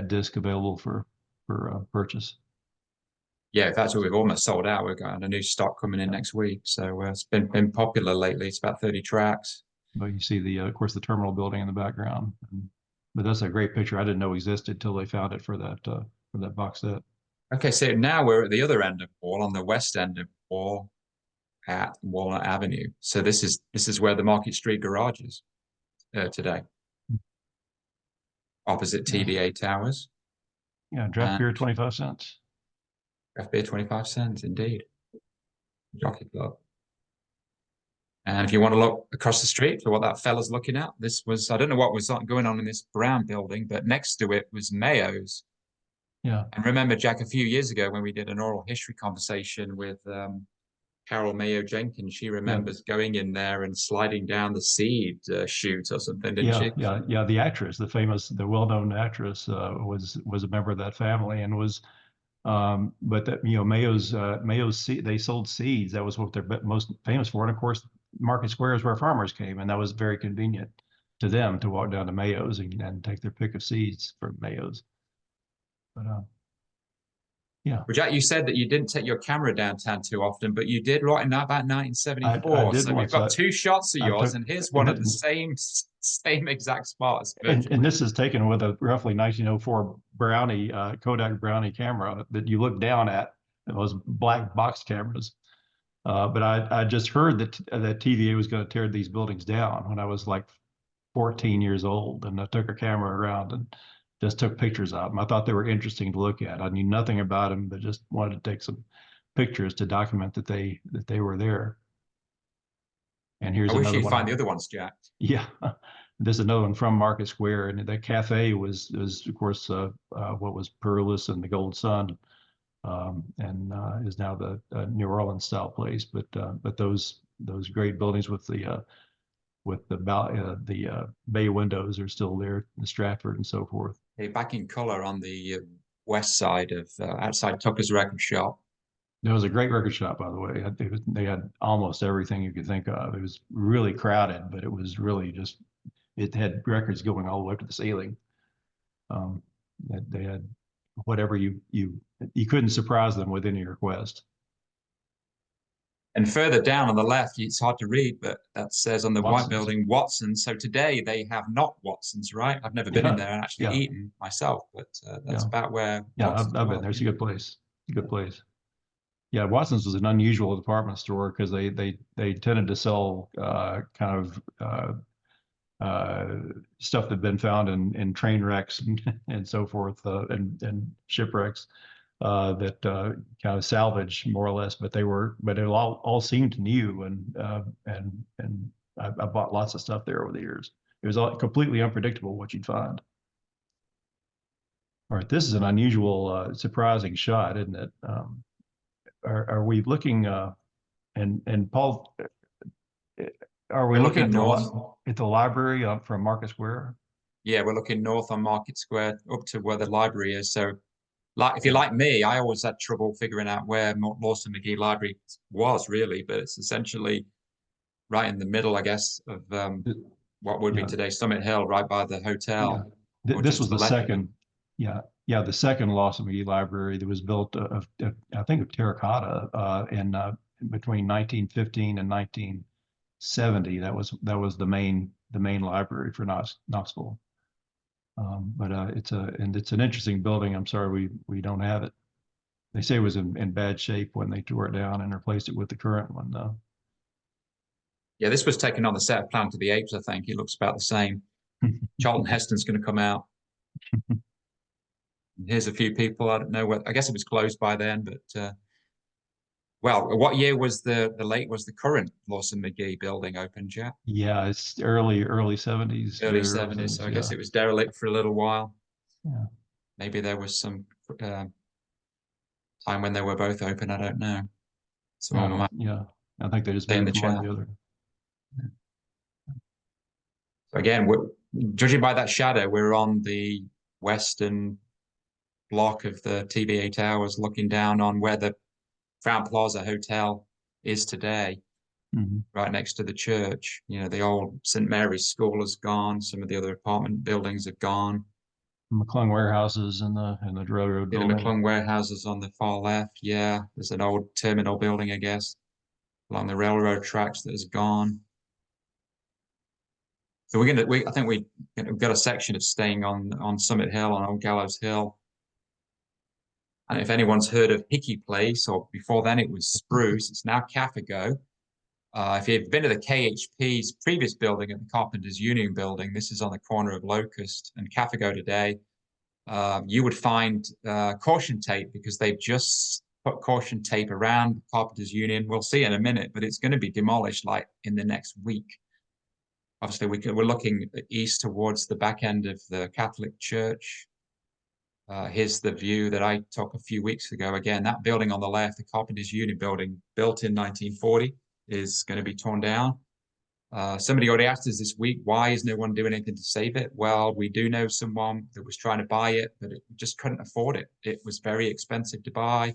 disc available for purchase.
Yeah, in fact, we've almost sold out. We've got a new stock coming in next week, so it's been popular lately. It's about 30 tracks.
But you see of course, the terminal building in the background. But that's a great picture. I didn't know existed till they found it for that box set.
Okay, so now we're at the other end of Wall, on the west end of Wall, at Walnut Avenue. So this is where the Market Street garage is today, opposite TVA Towers.
Yeah, draft beer 25 cents.
Draft beer 25 cents, indeed. Jockey Club. And if you want to look across the street for what that fella's looking at, I don't know what was going on in this brown building, but next to it was Mayo's.
Yeah.
And remember, Jack, a few years ago when we did an oral history conversation with Carol Mayo Jenkins, she remembers going in there and sliding down the seed chute or something, didn't she?
Yeah. The actress, the well-known actress, was a member of that family and was. But that Mayo's they sold seeds. That was what they're most famous for. And of course, Market Square is where farmers came, and that was very convenient to them to walk down to Mayo's and take their pick of seeds from Mayo's. But yeah.
Well, Jack, you said that you didn't take your camera downtown too often, but you did right in that about 1974.
I did
so we've got two shots of yours, and here's one at the same exact spot.
And this is taken with a roughly 1904 Brownie Kodak Brownie camera that you look down at, those black box cameras. But I just heard that TVA was going to tear these buildings down when I was like 14 years old, and I took a camera around and just took pictures of them. I thought they were interesting to look at. I knew nothing about them, but just wanted to take some pictures to document that they were there. And here's another one. I wish
you'd find the other ones, Jack.
Yeah. There's another one from Market Square, and that cafe was of course what was Perlis and the Gold Sun, and is now the New Orleans style place. But those great buildings with the bay windows are still there, the Stratford and so forth.
Hey, back in color on the west side of outside Tucker's record shop.
It was a great record shop, by the way. They had almost everything you could think of. It was really crowded, but it was really just. It had records going all the way up to the ceiling. They had whatever you couldn't surprise them with any request.
And further down on the left, it's hard to read, but that says on the
Watson's.
white building, Watson's. So today they have not Watson's, right? I've never been in there and actually eaten myself, but that's about where.
Yeah, I've been there. It's a good place. Good place. Yeah, Watson's was an unusual department store because they tended to sell kind of stuff that had been found in train wrecks and so forth, and shipwrecks that kind of salvage more or less, but it all seemed new, and I bought lots of stuff there over the years. It was all completely unpredictable what you'd find. All right, this is an unusual, surprising shot, isn't it? Are we looking, and Paul, are we
We're
looking
looking north.
at the library from Market Square?
Yeah, we're looking north on Market Square up to where the library is. So, like, if you're like me, I always had trouble figuring out where Lawson McGee Library was really, but it's essentially right in the middle, I guess, of what would be
Yeah,
today Summit Hill, right by the
yeah.
hotel, or
This
just
was
to
the
the left of it.
second, yeah, the second Lawson McGee Library that was built I think of terracotta, in between 1915 and 1970. That was the main library for Knoxville. But it's an interesting building. I'm sorry we don't have it. They say it was in bad shape when they tore it down and replaced it with the current one, though.
Yeah, this was taken on the set of Planet of the Apes, I think. It looks about the same. Charlton Heston's going to come out. Here's a few people. I don't know what. I guess it was closed by then, but well, what year was the current Lawson McGee building opened, Jack?
Yeah, it's early 70s,
Early
very early
70s. So I guess
yeah.
it was derelict for a little while.
Yeah.
Maybe there was some time when they were both open. I don't know. Someone might
Yeah. I think they just
stay in the
moved from one
chat.
to the other.
So again, judging by that shadow, we're on the western block of the TVA Towers, looking down on where the Crown Plaza Hotel is today, right next to the church. You know, the old St. Mary's School has gone. Some of the other apartment buildings have gone.
McClung warehouses and the railroad
The
building.
McClung warehouses on the far left. Yeah, there's an old terminal building, I guess, along the railroad tracks that has gone. So I think we've got a section of staying on Summit Hill, on Old Gallows Hill. And if anyone's heard of Hickey Place, or before then it was Spruce, it's now Cafago. If you've been to the KHP's previous building at the Carpenters Union building, this is on the corner of Locust and Cafago today. You would find caution tape because they've just put caution tape around Carpenters Union. We'll see in a minute, but it's going to be demolished like in the next week. Obviously, we're looking east towards the back end of the Catholic Church. Here's the view that I took a few weeks ago. Again, that building on the left, the Carpenters Union building, built in 1940, is going to be torn down. Somebody already asked us this week, why is no one doing anything to save it? Well, we do know someone that was trying to buy it, but it just couldn't afford it. It was very expensive to buy.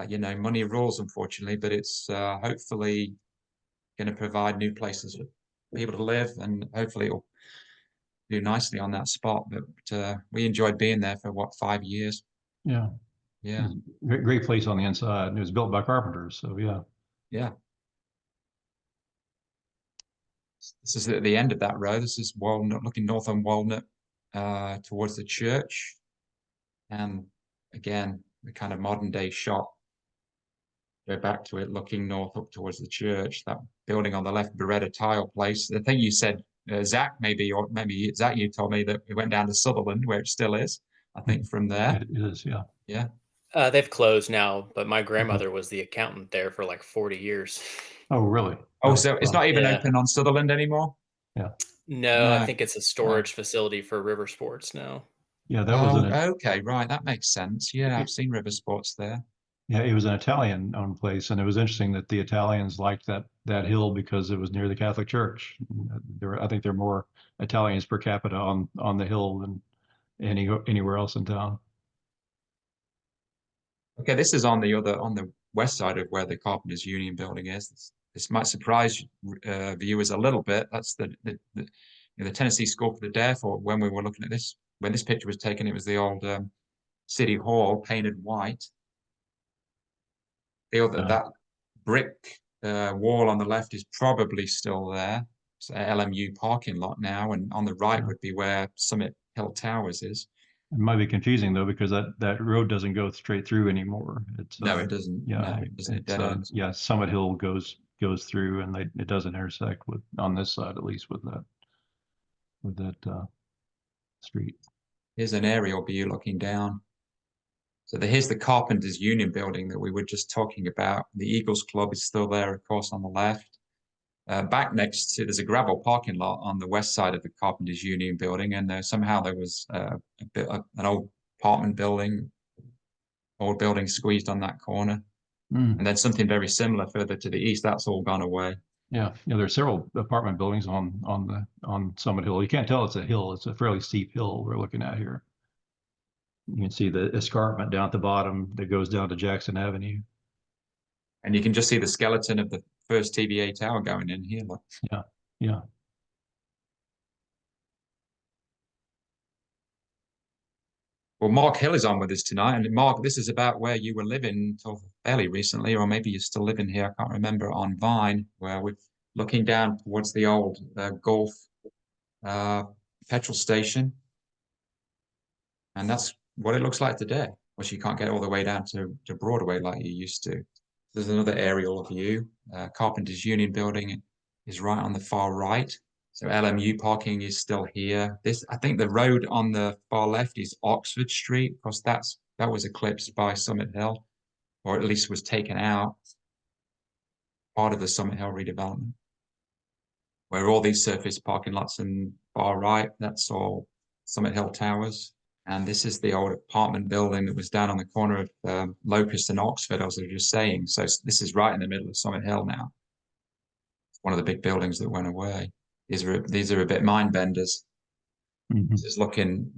You know, money rules, unfortunately, but it's hopefully going to provide new places for people to live, and hopefully it'll do nicely on that spot. But we enjoyed being there for what, 5 years?
Yeah.
Yeah.
Great place on the inside. And it was built by carpenters, so yeah.
Yeah. This is at the end of that row. This is Walnut, looking north on Walnut towards the church. And again, the kind of modern day shot. Go back to it, looking north up towards the church. That building on the left, Beretta Tile Place. I think you said, Zach, or maybe Zach, you told me that it went down to Sutherland, where it still is. I think from there.
It is, yeah.
Yeah.
They've closed now, but my grandmother was the accountant there for like 40 years.
Oh, really?
Oh, so it's not even
Yeah.
open on Sutherland anymore?
Yeah.
No, I
No.
think it's a storage facility for river sports now.
Yeah, that was
Okay, right. That makes sense. Yeah, I've seen river sports there.
yeah, it was an Italian-owned place, and it was interesting that the Italians liked that hill because it was near the Catholic Church. I think there are more Italians per capita on the hill than anywhere else in town.
Okay, this is on the west side of where the Carpenters Union building is. This might surprise viewers a little bit. That's the Tennessee School for the Deaf, or when we were looking at this, when this picture was taken, it was the old City Hall painted white. Feel that brick wall on the left is probably still there. It's an LMU parking lot now, and on the right would be where Summit Hill Towers is.
It might be confusing though, because that road doesn't go straight through anymore.
No, it doesn't.
Yeah,
no, it doesn't. It dead ends.
Yeah, Summit Hill goes through, and it doesn't intersect with, on this side at least, with that street.
Here's an aerial view looking down. So here's the Carpenters Union building that we were just talking about. The Eagles Club is still there, of course, on the left. back next to, there's a gravel parking lot on the west side of the Carpenters Union building, and somehow there was an old apartment building, old building squeezed on that corner. And then something very similar further to the east. That's all gone away.
Yeah, there's several apartment buildings on Summit Hill. You can't tell it's a hill. It's a fairly steep hill we're looking at here. You can see the escarpment down at the bottom that goes down to Jackson Avenue.
And you can just see the skeleton of the first TVA tower going in here. Look.
Yeah.
Well, Mark Hill is on with us tonight. And Mark, this is about where you were living until fairly recently, or maybe you're still living here. I can't remember, on Vine, where we're looking down towards the old Gulf petrol station. And that's what it looks like today. Which you can't get all the way down to Broadway like you used to. There's another aerial view. Carpenters Union building is right on the far right. So LMU parking is still here. I think the road on the far left is Oxford Street, because that was eclipsed by Summit Hill, or at least was taken out. Part of the Summit Hill redevelopment. Where all these surface parking lots and far right, that's all Summit Hill Towers. And this is the old apartment building that was down on the corner of Locust and Oxford, as I was just saying. So this is right in the middle of Summit Hill now. It's one of the big buildings that went away. These are a bit mind benders. This is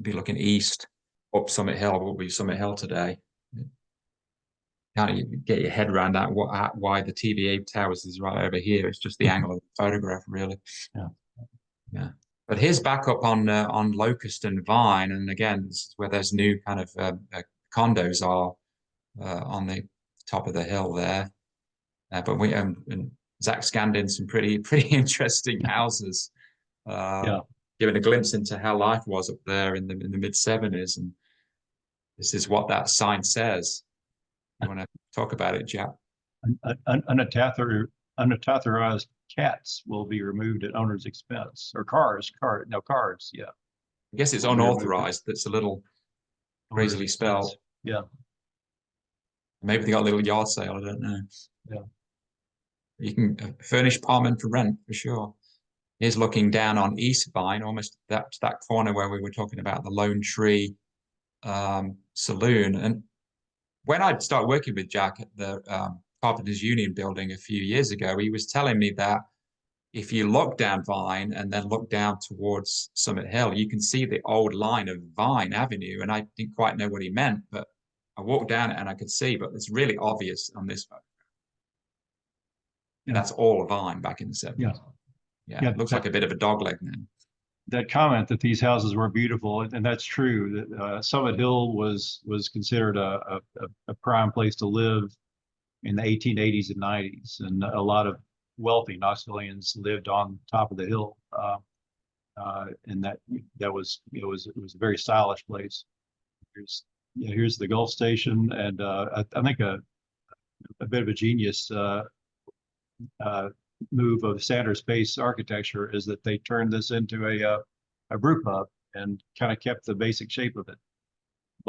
be looking east up Summit Hill. What will be Summit Hill today? Can't get your head around that? Why the TVA Towers is right over here? It's just the angle of the photograph, really. Yeah. But here's back up on Locust and Vine, and again, this is where there's new kind of condos are on the top of the hill there. But we and Zach scanned in some pretty interesting houses, giving a glimpse into how life was up there in the mid-70s, and this is what that sign says. You want to talk about it, Jack?
Unauthorized cats will be removed at owner's expense, or cards. Yeah.
I guess it's unauthorized. That's a little crazily spelled.
Yeah.
Maybe they got a little yard sale. I don't know.
Yeah.
You can furnish apartment for rent for sure. Here's looking down on East Vine, almost that corner where we were talking about the Lone Tree Saloon. And when I started working with Jack at the Carpenters Union building a few years ago, he was telling me that if you look down Vine and then look down towards Summit Hill, you can see the old line of Vine Avenue. And I didn't quite know what he meant, but I walked down it and I could see, but it's really obvious on this photograph. Yeah. That's all Vine back in the 70s. Yeah, it looks like a bit of a dogleg now.
That comment that these houses were beautiful, and that's true. That Summit Hill was considered a prime place to live in the 1880s and 90s, and a lot of wealthy Knoxvillians lived on top of the hill, and that was a very stylish place. Here's the Gulf Station, and I think a bit of a genius move of Sanders Space architecture is that they turned this into a brew pub and kind of kept the basic shape of it.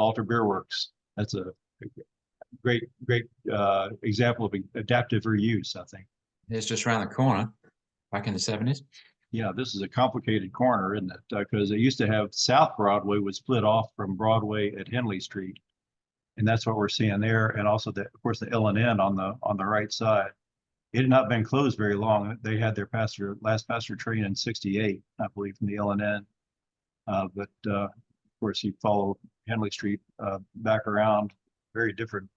Balter Beer Works. That's a great example of adaptive reuse, I think.
It's just around the corner, back in the 70s.
Yeah, this is a complicated corner, isn't it? Because it used to have South Broadway was split off from Broadway at Henley Street, and that's what we're seeing there. And also, of course, the L&N on the right side. It had not been closed very long. They had their last passenger train in '68, I believe, from the L&N. But of course, you follow Henley Street back around, very different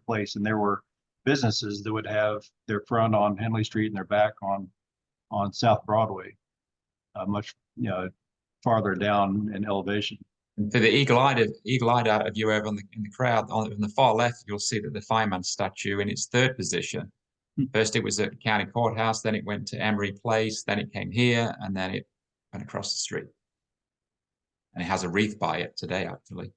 place. And there were businesses that would have their front on Henley Street and their back on South Broadway, much farther down in elevation.
And for the eagle-eyed view over in the crowd, on the far left, you'll see that the fireman statue in its third position. First, it was at the county courthouse, then it went to Emery Place, then it came here, and then it went across the street. And it has a wreath by it today, actually.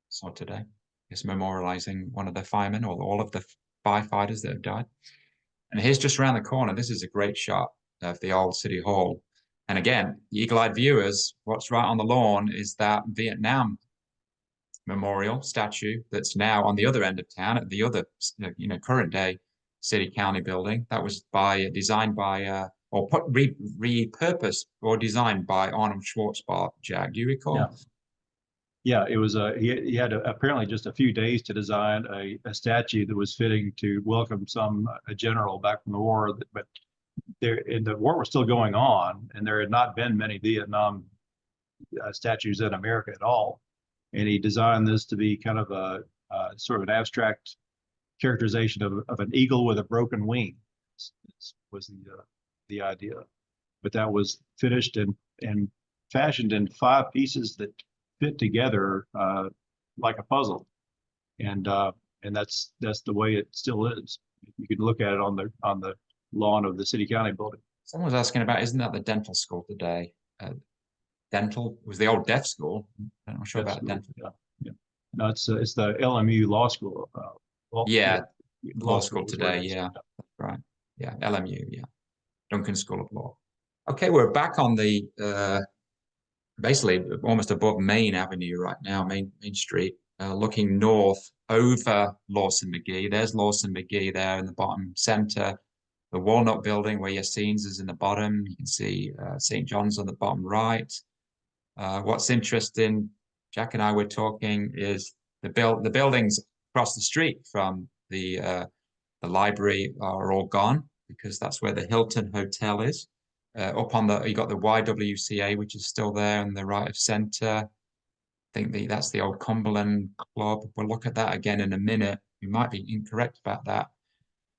So today, it's memorializing one of the firemen or all of the firefighters that have died. And here's just around the corner. This is a great shot of the old City Hall. And again, the eagle-eyed viewers, what's right on the lawn is that Vietnam memorial statue that's now on the other end of town at the other, current day city county building. That was designed by or repurposed or designed by Arnold Schwarzenegger. Jack, do you recall?
Yeah. Yeah, it was he had apparently just a few days to design a statue that was fitting to welcome a general back from the war. But the war was still going on, and there had not been many Vietnam statues in America at all. And he designed this to be kind of a sort of an abstract characterization of an eagle with a broken wing. This was the idea. But that was finished and fashioned in 5 pieces that fit together like a puzzle, and that's the way it still is. You can look at it on the lawn of the city county building.
Someone was asking about, isn't that the dental school today? Dental was the old deaf school. I'm not sure about dental.
Yeah. No, it's the LMU law school.
Law school today. Yeah, that's right. Yeah, LMU. Yeah, Duncan School of Law. Okay, we're back on the basically almost above Main Avenue right now, Main Street, looking north over Lawson McGee. There's Lawson McGee there in the bottom center. The Walnut Building where Yassine's is in the bottom. You can see St. John's on the bottom right. What's interesting, Jack and I were talking, is the buildings across the street from the library are all gone because that's where the Hilton Hotel is. Up on you got the YWCA, which is still there in the right of center. I think that's the old Cumberland Club. We'll look at that again in a minute. We might be incorrect about that.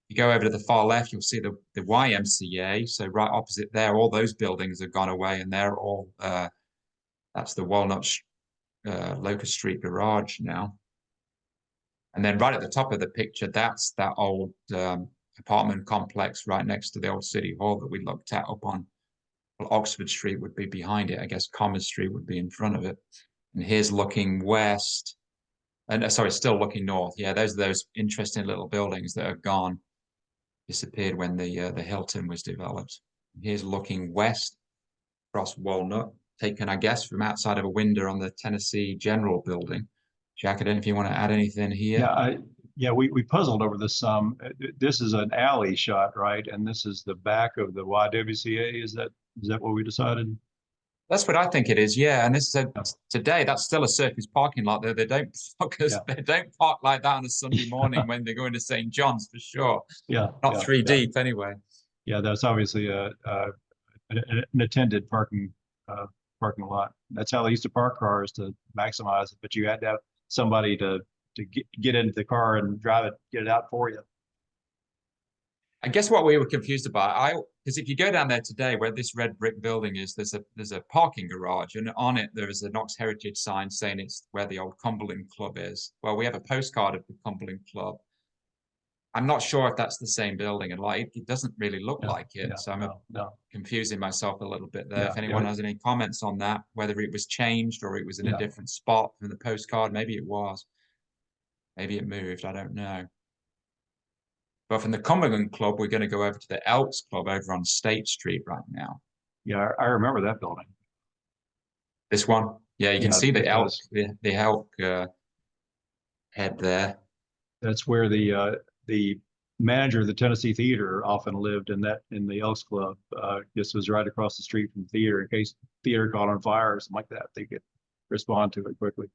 You go over to the far left, you'll see the YMCA. So right opposite there, all those buildings have gone away, and they're all that's the Walnut Locust Street Garage now. And then right at the top of the picture, that's that old apartment complex right next to the old City Hall that we looked at up on. Well, Oxford Street would be behind it. I guess Commerce Street would be in front of it. And here's looking west. And sorry, still looking north. Yeah, those interesting little buildings that are gone, disappeared when the Hilton was developed. And here's looking west across Walnut, taken, I guess, from outside of a window on the Tennessee General Building. Jack, I don't know if you want to add anything here.
Yeah, we puzzled over this some. This is an alley shot, right? And this is the back of the YWCA. Is that what we decided?
That's what I think it is. Yeah, and this is today. That's still a surface parking lot. They don't they don't park like that on a Sunday morning when they're going to St. John's for sure.
Yeah,
not 3 deep anyway.
Yeah, that's obviously an attended parking lot. That's how they used to park cars to maximize it. But you had to have somebody to get into the car and drive it, get it out for you.
I guess what we were confused about, because if you go down there today, where this red brick building is, there's a parking garage, and on it there is a Knox Heritage sign saying it's where the old Cumberland Club is. Well, we have a postcard of the Cumberland Club. I'm not sure if that's the same building, and it doesn't really look like it. So I'm confusing myself a little bit there. If anyone has any comments on that, whether it was changed or it was in a different spot from the postcard, maybe it was. Maybe it moved, I don't know. But from the Cumberland Club, we're going to go over to the Elks Club over on State Street right now.
Yeah, I remember that building.
This one? Yeah, you can see the elk, the elk head there.
That's where the manager of the Tennessee Theater often lived in the Elks Club. This was right across the street from the theater. In case the theater caught on fire or something like that, they could respond to it quickly.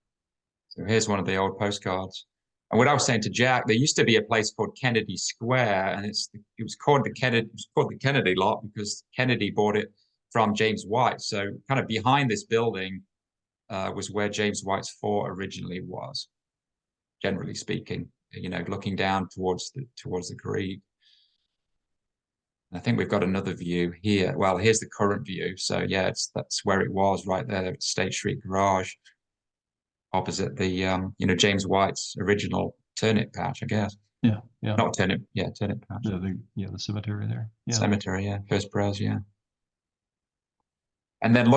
So here's one of the old postcards. And what I was saying to Jack, there used to be a place called Kennedy Square, and it was called the Kennedy lot because Kennedy bought it from James White. So kind of behind this building was where James White's fort originally was, generally speaking. You know, looking down towards the creek. And I think we've got another view here. Well, here's the current view. So yeah, that's where it was right there at State Street Garage, opposite the James White's original turnip patch, I guess.
Yeah.
Not turnip, turnip patch.
The cemetery there. Yeah.
Cemetery, yeah. First Pres, yeah. And then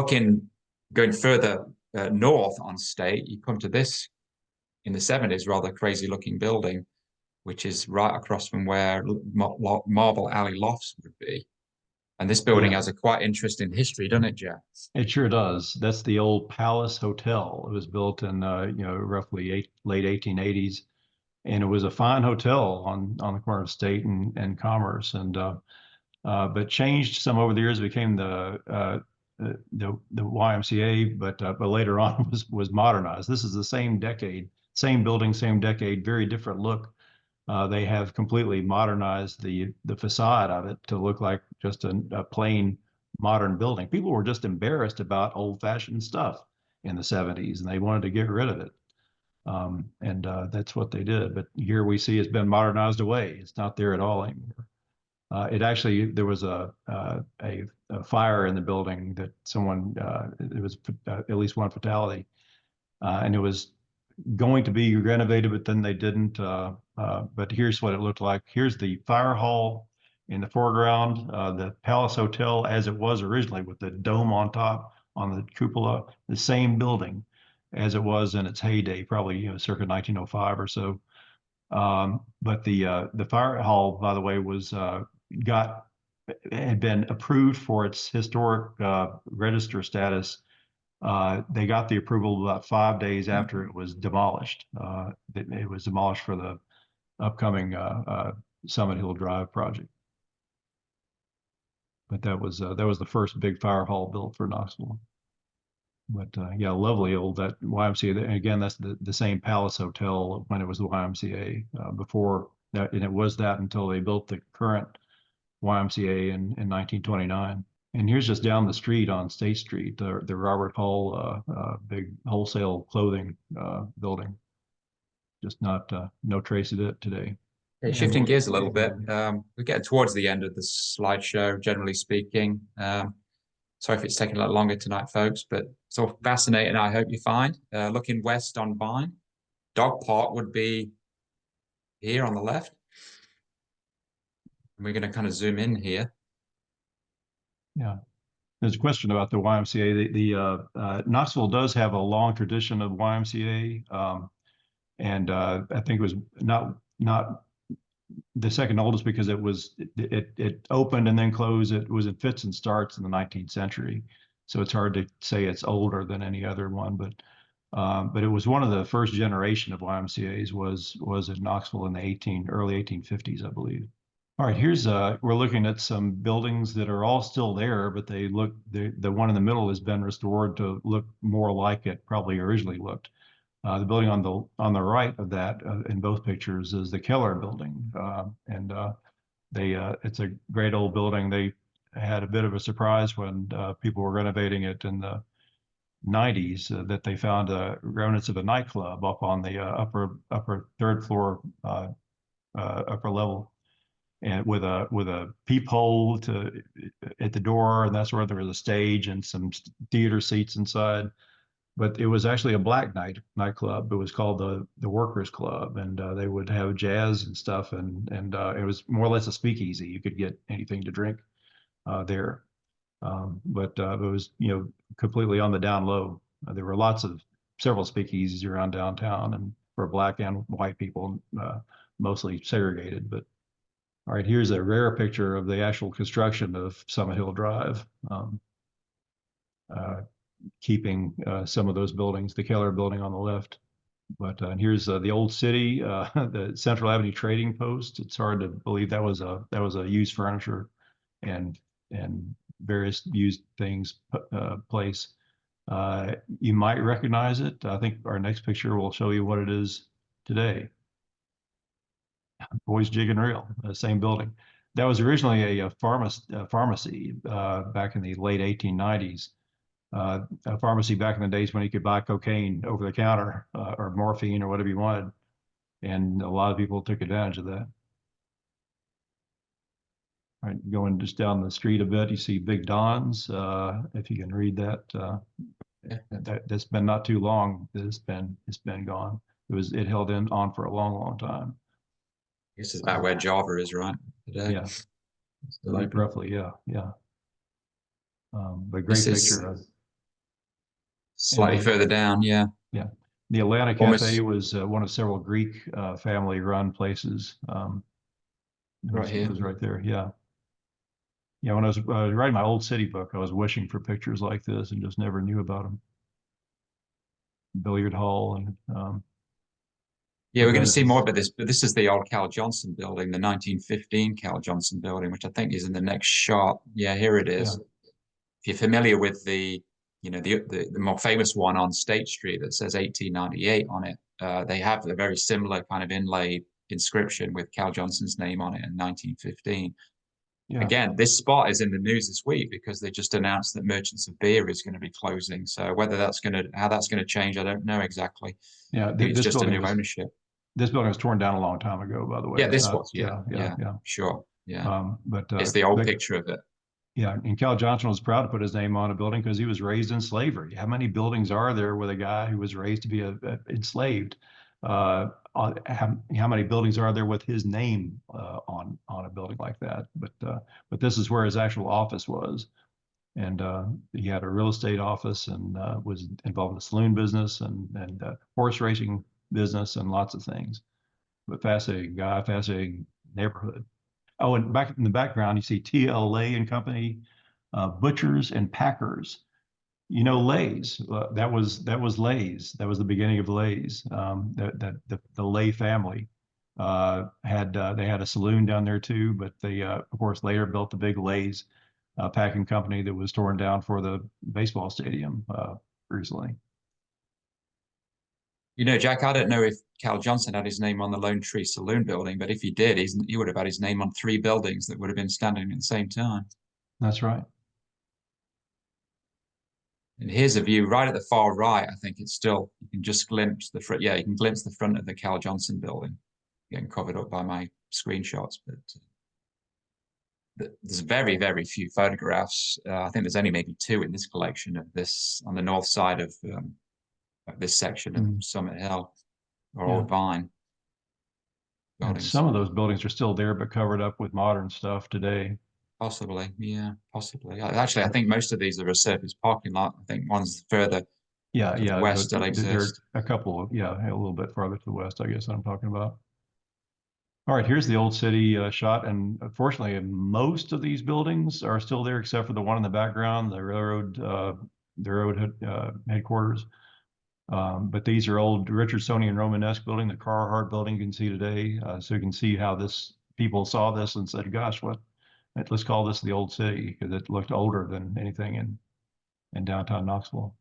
going further north on State, you come to this in the 70s, rather crazy looking building, which is right across from where Marble Alley Lofts would be. And this building has a quite interesting history, doesn't it, Jack?
It sure does. That's the old Palace Hotel. It was built in roughly late 1880s, and it was a fine hotel on the corner of State and Commerce, and but changed some over the years. Became the YMCA, but later on was modernized. This is the same decade, same building, same decade, very different look. They have completely modernized the facade of it to look like just a plain modern building. People were just embarrassed about old-fashioned stuff in the 70s, and they wanted to get rid of it. And that's what they did. But here we see it's been modernized away. It's not there at all anymore. It actually, there was a fire in the building that someone, it was at least one fatality, and it was going to be renovated, but then they didn't. But here's what it looked like. Here's the fire hall in the foreground, the Palace Hotel as it was originally with the dome on top on the cupola, the same building as it was in its heyday, probably circa 1905 or so. But the fire hall, by the way, had been approved for its historic register status. They got the approval about 5 days after it was demolished. It was demolished for the upcoming Summit Hill Drive project. But that was the first big fire hall built for Knoxville. But yeah, lovely old that YMCA. Again, that's the same Palace Hotel when it was the YMCA before that, and it was that until they built the current YMCA in 1929. And here's just down the street on State Street, the Robert Hall big wholesale clothing building. Just no trace of it today.
Okay, shifting gears a little bit, we're getting towards the end of the slideshow, generally speaking. Sorry if it's taking a little longer tonight, folks, but it's all fascinating, I hope you find. Looking west on Vine, Dog Park would be here on the left. And we're going to kind of zoom in here.
Yeah. There's a question about the YMCA. The Knoxville does have a long tradition of YMCA, and I think it was not the second oldest because it opened and then closed. It was in fits and starts in the 19th century, so it's hard to say it's older than any other one. But it was one of the first generation of YMCA's was in Knoxville in the early 1850s, I believe. All right, here's we're looking at some buildings that are all still there, but the one in the middle has been restored to look more like it probably originally looked. The building on the right of that in both pictures is the Keller building, and it's a great old building. They had a bit of a surprise when people were renovating it in the 90s that they found remnants of a nightclub up on the upper third floor upper level, and with a peephole at the door, and that's where there was a stage and some theater seats inside. But it was actually a black nightclub. It was called the Workers Club, and they would have jazz and stuff, and it was more or less a speakeasy. You could get anything to drink there, but it was completely on the down low. There were several speakeasies around downtown, and for black and white people, mostly segregated. But all right, here's a rare picture of the actual construction of Summit Hill Drive. Keeping some of those buildings, the Keller building on the left. But here's the old city, the Central Avenue Trading Post. It's hard to believe that was a used furniture and various used things place. You might recognize it. I think our next picture will show you what it is today. Boys Jig and Reel, same building. That was originally a pharmacy back in the late 1890s. A pharmacy back in the days when you could buy cocaine over the counter or morphine or whatever you wanted. And a lot of people took advantage of that. All right, going just down the street a bit, you see Big Don's. If you can read that, that's been not too long. It's been gone. It held on for a long time.
This is about where Java is, right? Today.
Yeah. Roughly, yeah. But great picture.
Slightly further down, yeah.
Yeah. The Atlanta Cafe was one of several Greek family-run places.
Right here.
It was right there, yeah. Yeah, when I was writing my old city book, I was wishing for pictures like this and just never knew about them. Billiard hall and
Yeah, we're going to see more about this, but this is the old Cal Johnson building, the 1915 Cal Johnson building, which I think is in the next shot. Yeah, here it is. If you're familiar with the, the more famous one on State Street that says 1898 on it, they have a very similar kind of inlaid inscription with Cal Johnson's name on it in 1915.
Yeah.
Again, this spot is in the news this week because they just announced that Merchants of Beer is going to be closing. So how that's going to change, I don't know exactly.
Yeah,
It's just a new ownership.
This building was torn down a long time ago, by the way.
Yeah, this was, yeah, sure, yeah.
But
it's the old picture of it.
Yeah, and Cal Johnson was proud to put his name on a building because he was raised in slavery. How many buildings are there with a guy who was raised to be enslaved? How many buildings are there with his name on a building like that? But this is where his actual office was, and he had a real estate office and was involved in the saloon business and horse racing business and lots of things. But fascinating guy, fascinating neighborhood. Oh, and back in the background, you see TLA and Company, Butchers and Packers. You know, Lay's. That was Lay's. That was the beginning of Lay's. The Lay family had a saloon down there too, but they of course later built the big Lay's packing company that was torn down for the baseball stadium recently.
Jack, I don't know if Cal Johnson had his name on the Lone Tree Saloon building, but if he did, he would have had his name on 3 buildings that would have been standing at the same time.
That's right.
And here's a view right at the far right. I think it's still, you can just glimpse the front. Yeah, you can glimpse the front of the Cal Johnson building, getting covered up by my screenshots. But there's very, very few photographs. I think there's only maybe 2 in this collection of this on the north side of this section of Summit Hill or Old Vine.
And some of those buildings are still there, but covered up with modern stuff today.
Possibly, yeah, possibly. Actually, I think most of these are a surface parking lot. I think one's further to the west still exist.
There are a couple of, a little bit farther to the west, I guess I'm talking about. All right, here's the old city shot, and unfortunately, most of these buildings are still there except for the one in the background, the railroad headquarters. But these are old Richardsonian Romanesque building, the Carhart building you can see today. So you can see how people saw this and said, gosh, let's call this the old city, because it looked older than anything in downtown Knoxville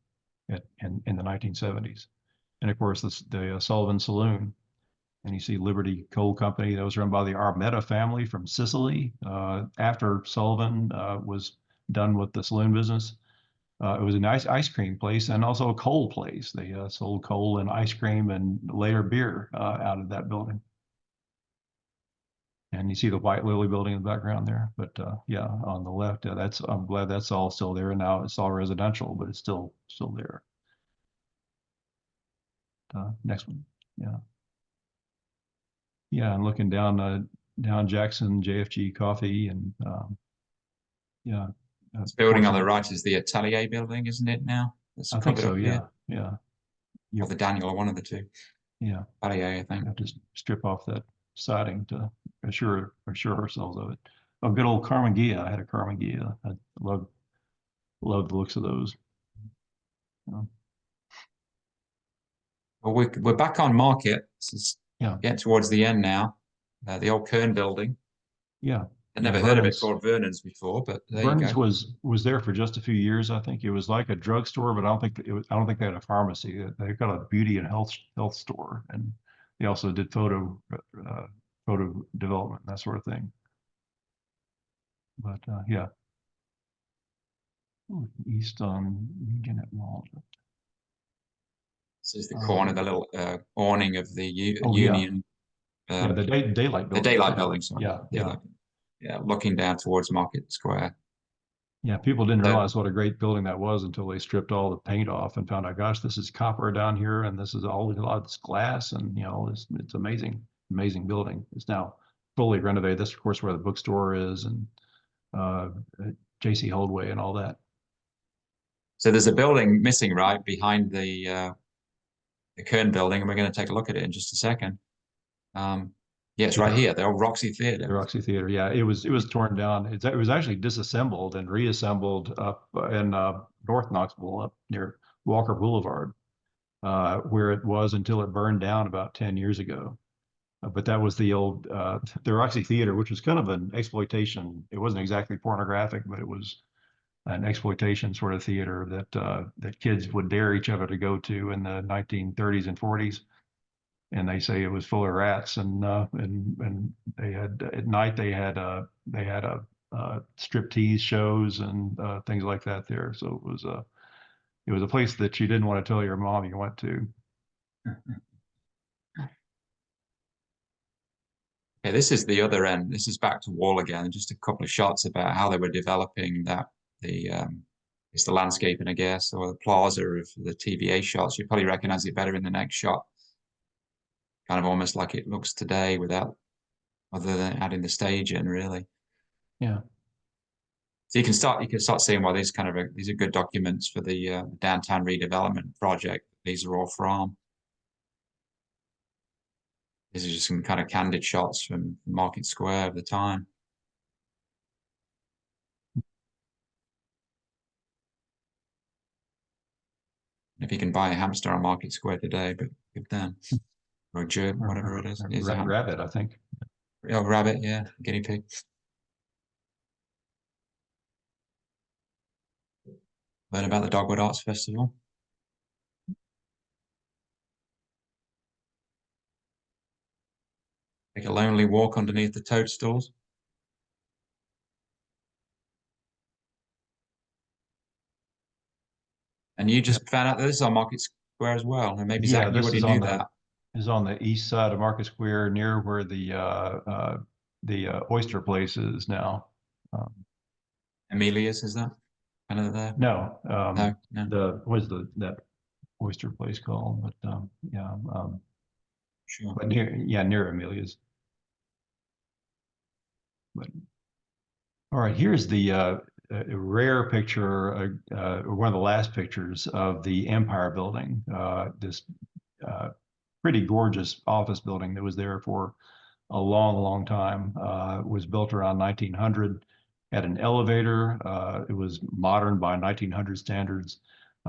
in the 1970s. And of course, the Sullivan Saloon. And you see Liberty Coal Company that was run by the Armetta family from Sicily after Sullivan was done with the saloon business. It was a nice ice cream place and also a coal place. They sold coal and ice cream and later beer out of that building. And you see the White Lily building in the background there. But on the left, I'm glad that's all still there. And now it's all residential, but it's still there. Next one, yeah, I'm looking down Jackson, JFG Coffee, and
this building on the right is the Atelier building, isn't it now?
I think so, yeah.
Or the Daniel, or one of the two.
Yeah.
Atelier, I think.
Have to strip off that siding to assure ourselves of it. Oh, good old Carmen Ghia. I had a Carmen Ghia. I love the looks of those.
Well, we're back on market. This is getting towards the end now. The old Kern building.
Yeah.
I never heard of it called Vernon's before, but
Vernon's was there for just a few years. I think it was like a drugstore, but I don't think they had a pharmacy. They've got a beauty and health store, and they also did photo development and that sort of thing. But east on Unit Mall.
This is the corner, the little awning of the Union.
The Daylight building.
The Daylight building, sorry.
Yeah,
looking down towards Market Square.
Yeah, people didn't realize what a great building that was until they stripped all the paint off and found out, gosh, this is copper down here, and this is a lot of this glass, and it's amazing building. It's now fully renovated. This, of course, where the bookstore is, and J.C. Holdway and all that.
So there's a building missing right behind the Kern building, and we're going to take a look at it in just a second. Yeah, it's right here, the old Roxy Theater.
The Roxy Theater, yeah. It was torn down. It was actually disassembled and reassembled up in North Knoxville, up near Walker Boulevard. where it was until it burned down about 10 years ago. But that was the old the Roxy Theater, which was kind of an exploitation. It wasn't exactly pornographic, but it was an exploitation sort of theater that kids would dare each other to go to in the 1930s and 40s. And they say it was full of rats, and they had at night they had a striptease shows and things like that there. So it was a place that you didn't want to tell your mom you went to.
Okay, this is the other end. This is back to wall again. Just a couple of shots about how they were developing it's the landscaping, I guess, or the plaza of the TVA shots. You probably recognize it better in the next shot. Kind of almost like it looks today without, other than adding the stage in, really.
Yeah.
So you can start seeing why these are good documents for the downtown redevelopment project. These are all from. These are just some kind of candid shots from Market Square of the time. If you can buy a hamster on Market Square today, but good then. Or a germ, whatever it is.
Rabbit, I think.
Oh, rabbit, yeah, guinea pig. Learn about the Dogwood Arts Festival. Take a lonely walk underneath the toadstools. And you just found out that this is on Market Square as well. And maybe Zach, you
this
already
is
knew that.
is on the east side of Market Square, near where the oyster place is now.
Amelia's, is that kind of there?
No,
No.
what is that oyster place called? But yeah,
Sure.
but near Amelia's. But all right, here's the a rare picture, one of the last pictures of the Empire Building. This pretty gorgeous office building that was there for a long, long time. Was built around 1900. Had an elevator. It was modern by 1900 standards.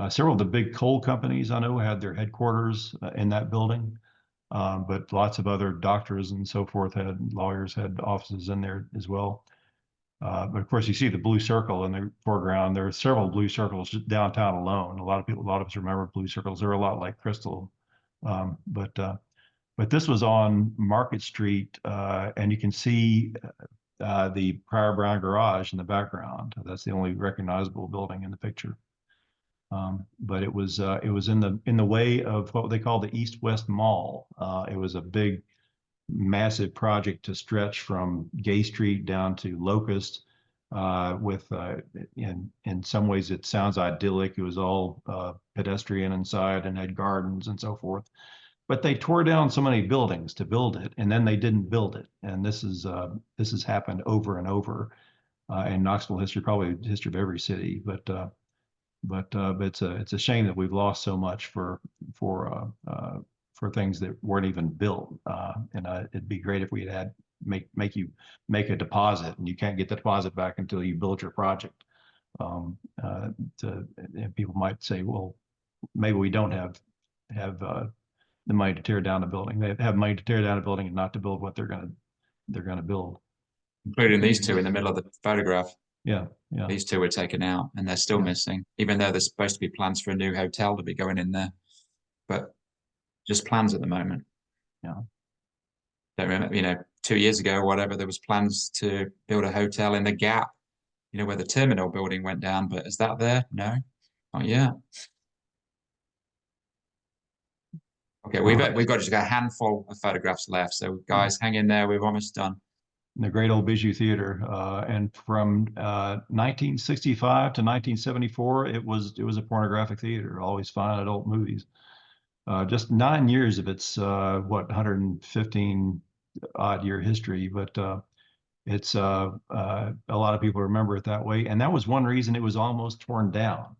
Several of the big coal companies I know had their headquarters in that building, but lots of other doctors and so forth lawyers had offices in there as well. But of course, you see the blue circle in the foreground. There are several blue circles downtown alone. A lot of us remember blue circles. They're a lot like crystal, but this was on Market Street, and you can see the Prior Brown Garage in the background. That's the only recognizable building in the picture. But it was in the way of what they call the East-West Mall. It was a big, massive project to stretch from Gay Street down to Locust. In some ways it sounds idyllic. It was all pedestrian inside and had gardens and so forth. But they tore down so many buildings to build it, and then they didn't build it. And this has happened over and over in Knoxville history, probably the history of every city. But it's a shame that we've lost so much for things that weren't even built. And it'd be great if we had make you make a deposit, and you can't get the deposit back until you build your project. And people might say, well, maybe we don't have the money to tear down a building. They have money to tear down a building and not to build what they're gonna build.
Including these two in the middle of the photograph.
Yeah.
These two were taken out, and they're still missing, even though there's supposed to be plans for a new hotel to be going in there, but just plans at the moment.
Yeah.
Don't remember, 2 years ago or whatever, there was plans to build a hotel in the Gap, where the terminal building went down, but is that there? No, not yet. Okay, we've got just a handful of photographs left, so guys, hang in there. We're almost done.
The great old Bijou Theater, and from 1965 to 1974, it was a pornographic theater. Always fine adult movies. Just 9 years of its 115 odd year history, but it's a lot of people remember it that way, and that was one reason it was almost torn down.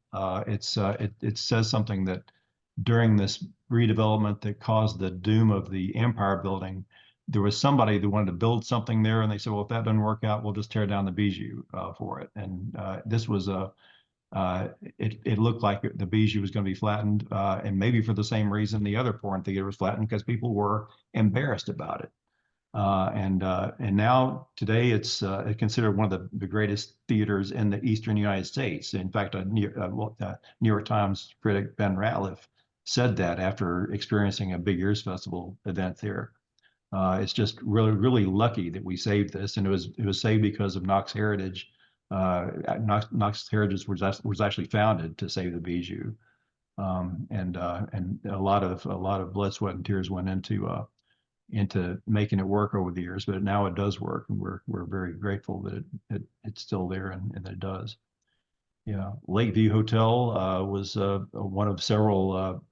It says something that during this redevelopment that caused the doom of the Empire Building, there was somebody that wanted to build something there, and they said, well, if that doesn't work out, we'll just tear down the Bijou for it. And this was it looked like the Bijou was going to be flattened, and maybe for the same reason the other porn theater was flattened, because people were embarrassed about it. And now today it's considered one of the greatest theaters in the Eastern United States. In fact, New York Times critic Ben Ratliff said that after experiencing a Big Ears Festival event there. It's just really lucky that we saved this, and it was saved because of Knox Heritage. Knox Heritage was actually founded to save the Bijou, and a lot of blood, sweat, and tears went into making it work over the years. But now it does work, and we're very grateful that it's still there and that it does. Yeah, Lakeview Hotel was one of several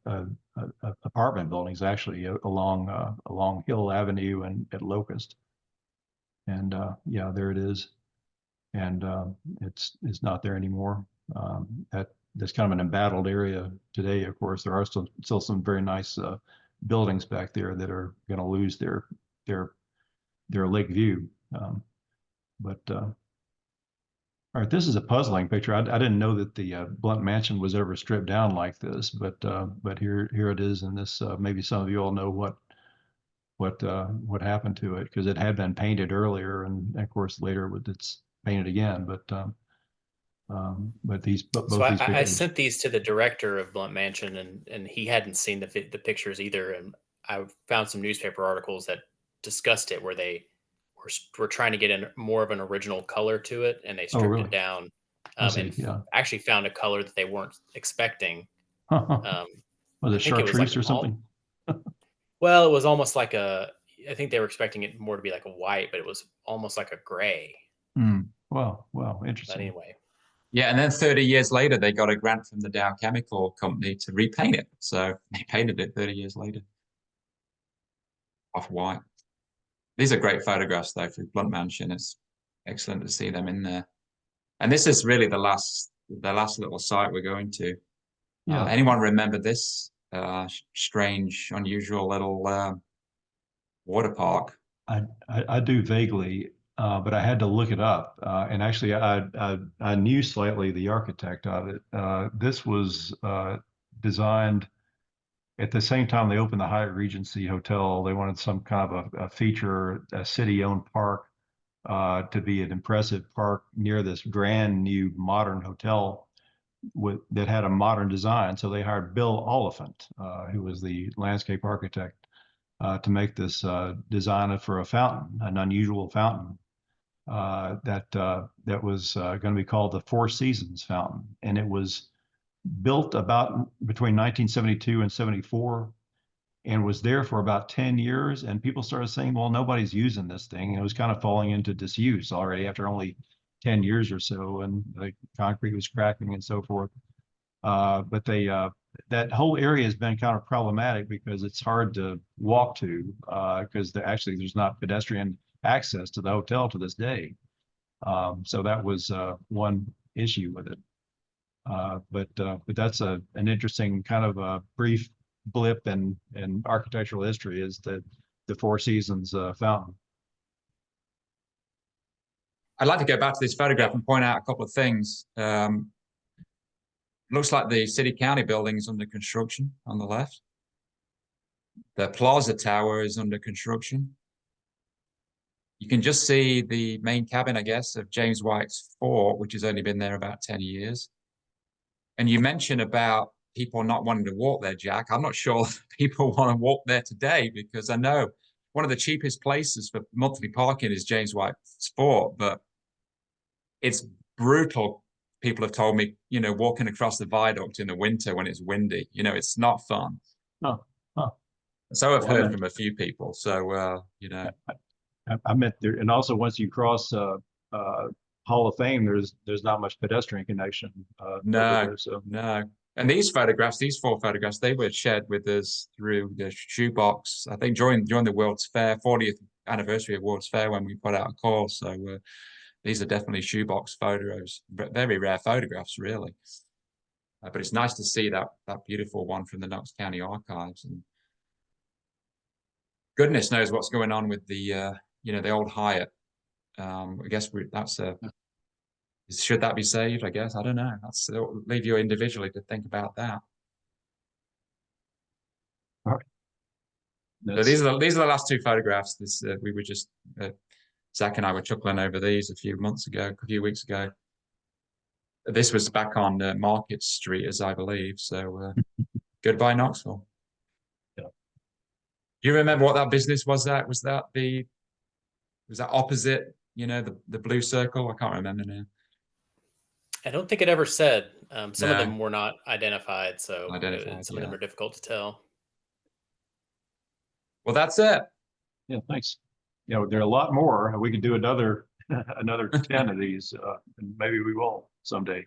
apartment buildings actually along Hill Avenue and at Locust. And yeah, there it is. And it's not there anymore. That's kind of an embattled area today. Of course, there are still some very nice buildings back there that are going to lose their lake view. But all right, this is a puzzling picture. I didn't know that the Blunt Mansion was ever stripped down like this, but here it is, and this maybe some of you all know what happened to it, because it had been painted earlier, and of course later it's painted again. But these both
So
these pictures.
I sent these to the director of Blunt Mansion, and he hadn't seen the pictures either. And I found some newspaper articles that discussed it, where they were trying to get in more of an original color to it, and they stripped
really?
it down.
See, yeah.
Actually found a color that they weren't expecting.
Was it chartreuse or something?
Well, it was almost like I think they were expecting it more to be like a white, but it was almost like a gray.
Well, interesting.
But anyway.
Yeah, and then 30 years later, they got a grant from the Dow Chemical Company to repaint it. So they painted it 30 years later. Off-white. These are great photographs, though, for Blunt Mansion. It's excellent to see them in there. And this is really the last little site we're going to.
Yeah.
Anyone remember this strange, unusual little water park?
I do vaguely, but I had to look it up. And actually, I knew slightly the architect of it. This was designed at the same time they opened the Hyatt Regency Hotel. They wanted some kind of a feature, a city-owned park, to be an impressive park near this brand new modern hotel that had a modern design. So they hired Bill Oliphant, who was the landscape architect, to make this design for a fountain, an unusual fountain that was going to be called the Four Seasons Fountain. And it was built about between 1972 and 74, and was there for about 10 years. And people started saying, well, nobody's using this thing. And it was kind of falling into disuse already after only 10 years or so, and the concrete was cracking and so forth. But that whole area has been kind of problematic because it's hard to walk to, because there's not pedestrian access to the hotel to this day. So that was one issue with it. But that's an interesting kind of a brief blip in architectural history, is the Four Seasons fountain.
I'd like to go back to this photograph and point out a couple of things. Looks like the city-county building is under construction on the left. The Plaza Tower is under construction. You can just see the main cabin, I guess, of James White's fort, which has only been there about 10 years. And you mentioned about people not wanting to walk there, Jack. I'm not sure people want to walk there today, because I know one of the cheapest places for monthly parking is James White's fort, but it's brutal. People have told me, walking across the viaduct in the winter when it's windy, it's not fun.
No. Huh.
So I've heard from a few people. So,
I meant there, and also once you cross Hall of Fame, there's not much pedestrian connection.
No. And these four photographs, they were shared with us through the shoebox, I think during the World's Fair, 40th anniversary of World's Fair, when we put out a call. So these are definitely shoebox photos, very rare photographs, really. But it's nice to see that beautiful one from the Knox County Archives. And goodness knows what's going on with the the old Hyatt. I guess that's Should that be saved? I guess I don't know. That's leave you individually to think about that.
All right.
So these are the last two photographs. This we were just Zach and I were chuckling over these a few weeks ago. This was back on Market Street, as I believe. So goodbye, Knoxville.
Yeah.
Do you remember what that business was? Was that opposite? You know, the blue circle. I can't remember now.
I don't think it ever said. Some of
No.
them were not identified, so some of them
yeah.
are difficult to tell.
Well, that's it.
Yeah, thanks. You know, there are a lot more. We could do another 10 of these, and maybe we will someday.